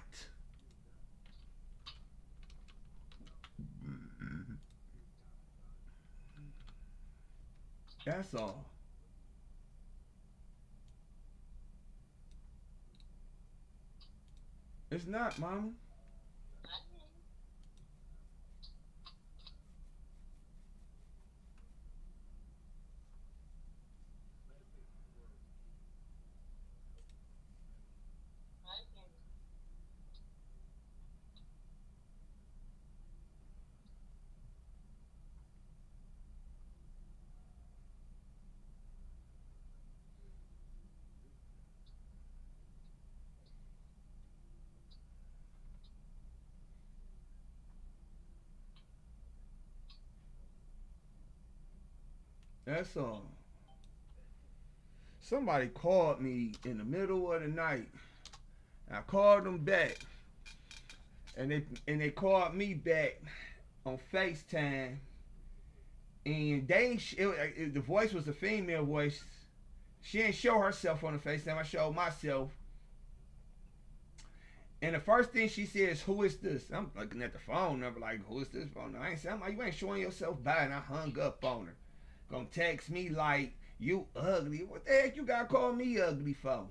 B: That's all. It's not, mama. That's all. Somebody called me in the middle of the night. I called them back, and they called me back on FaceTime, and the voice was a female voice. She didn't show herself on the FaceTime. I showed myself. And the first thing she said is, "Who is this?" I'm looking at the phone number like, "Who is this phone number?" I ain't saying, "You ain't showing yourself by," and I hung up on her. Gonna text me like, "You ugly." What the heck you gotta call me ugly for?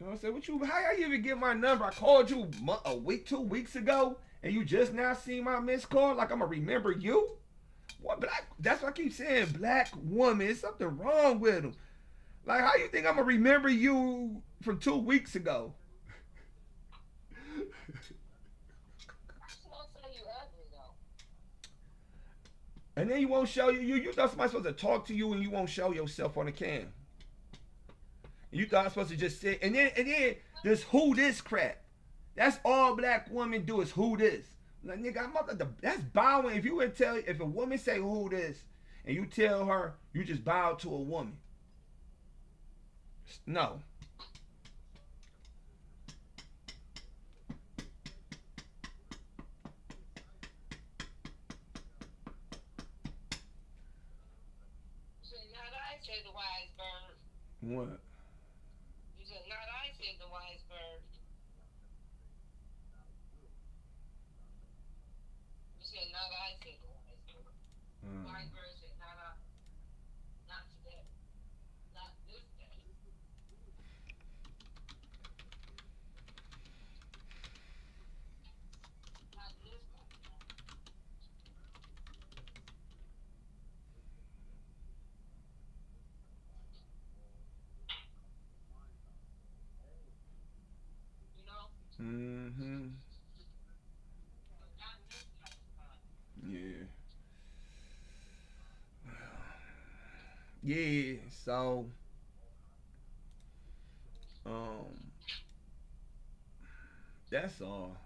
B: You know what I'm saying? How you even get my number? I called you a week, 2 weeks ago, and you just now seen my missed call? Like I'm gonna remember you? What black? That's what I keep saying. Black woman, there's something wrong with them. Like, how you think I'm gonna remember you from 2 weeks ago? And then you won't show you thought somebody's supposed to talk to you and you won't show yourself on the cam. You thought I was supposed to just sit and then this who this crap. That's all black women do is who this. Like, nigga, that's bowing. If a woman say who this and you tell her you just bow to a woman. No. What?
A: You said, not I said the wise bird. You said, not I said the wise bird. Wise bird said, not I. Not today. Not this day. Not this day.
B: Mm-hmm. Yeah. Yeah, so that's all.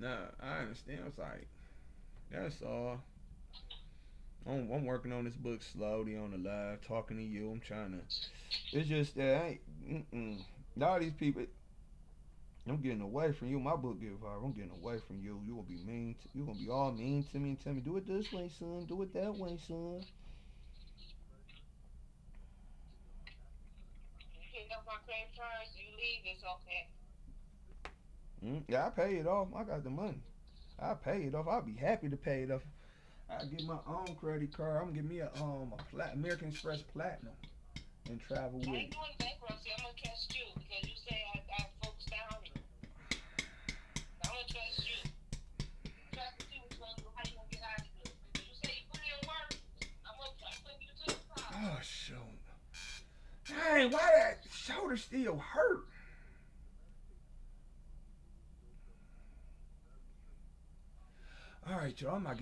B: Nah, I understand. It's like that's all. I'm working on this book slowly on the live, talking to you. I'm trying to. It's just that I ain't. All these people. I'm getting away from you. My book get viral. I'm getting away from you. You gonna be mean. You gonna be all mean to me and tell me do it this way, son. Do it that way, son.
A: You pick up my credit cards, you leave, it's okay.
B: Yeah, I pay it off. I got the money. I pay it off. I'll be happy to pay it off. I get my own credit card. I'm gonna give me a American Express Platinum and travel with
A: I
B: it.
A: ain't doing bankruptcy. I'm gonna trust you because you say I focused down you. I'm gonna trust you. Trust to see what's gonna do, how you gonna get out of it. Because you say you put in work, I'm putting you to the top.
B: Oh shoot! Dang, why that shoulder still hurt? All right, y'all. I'm not getting.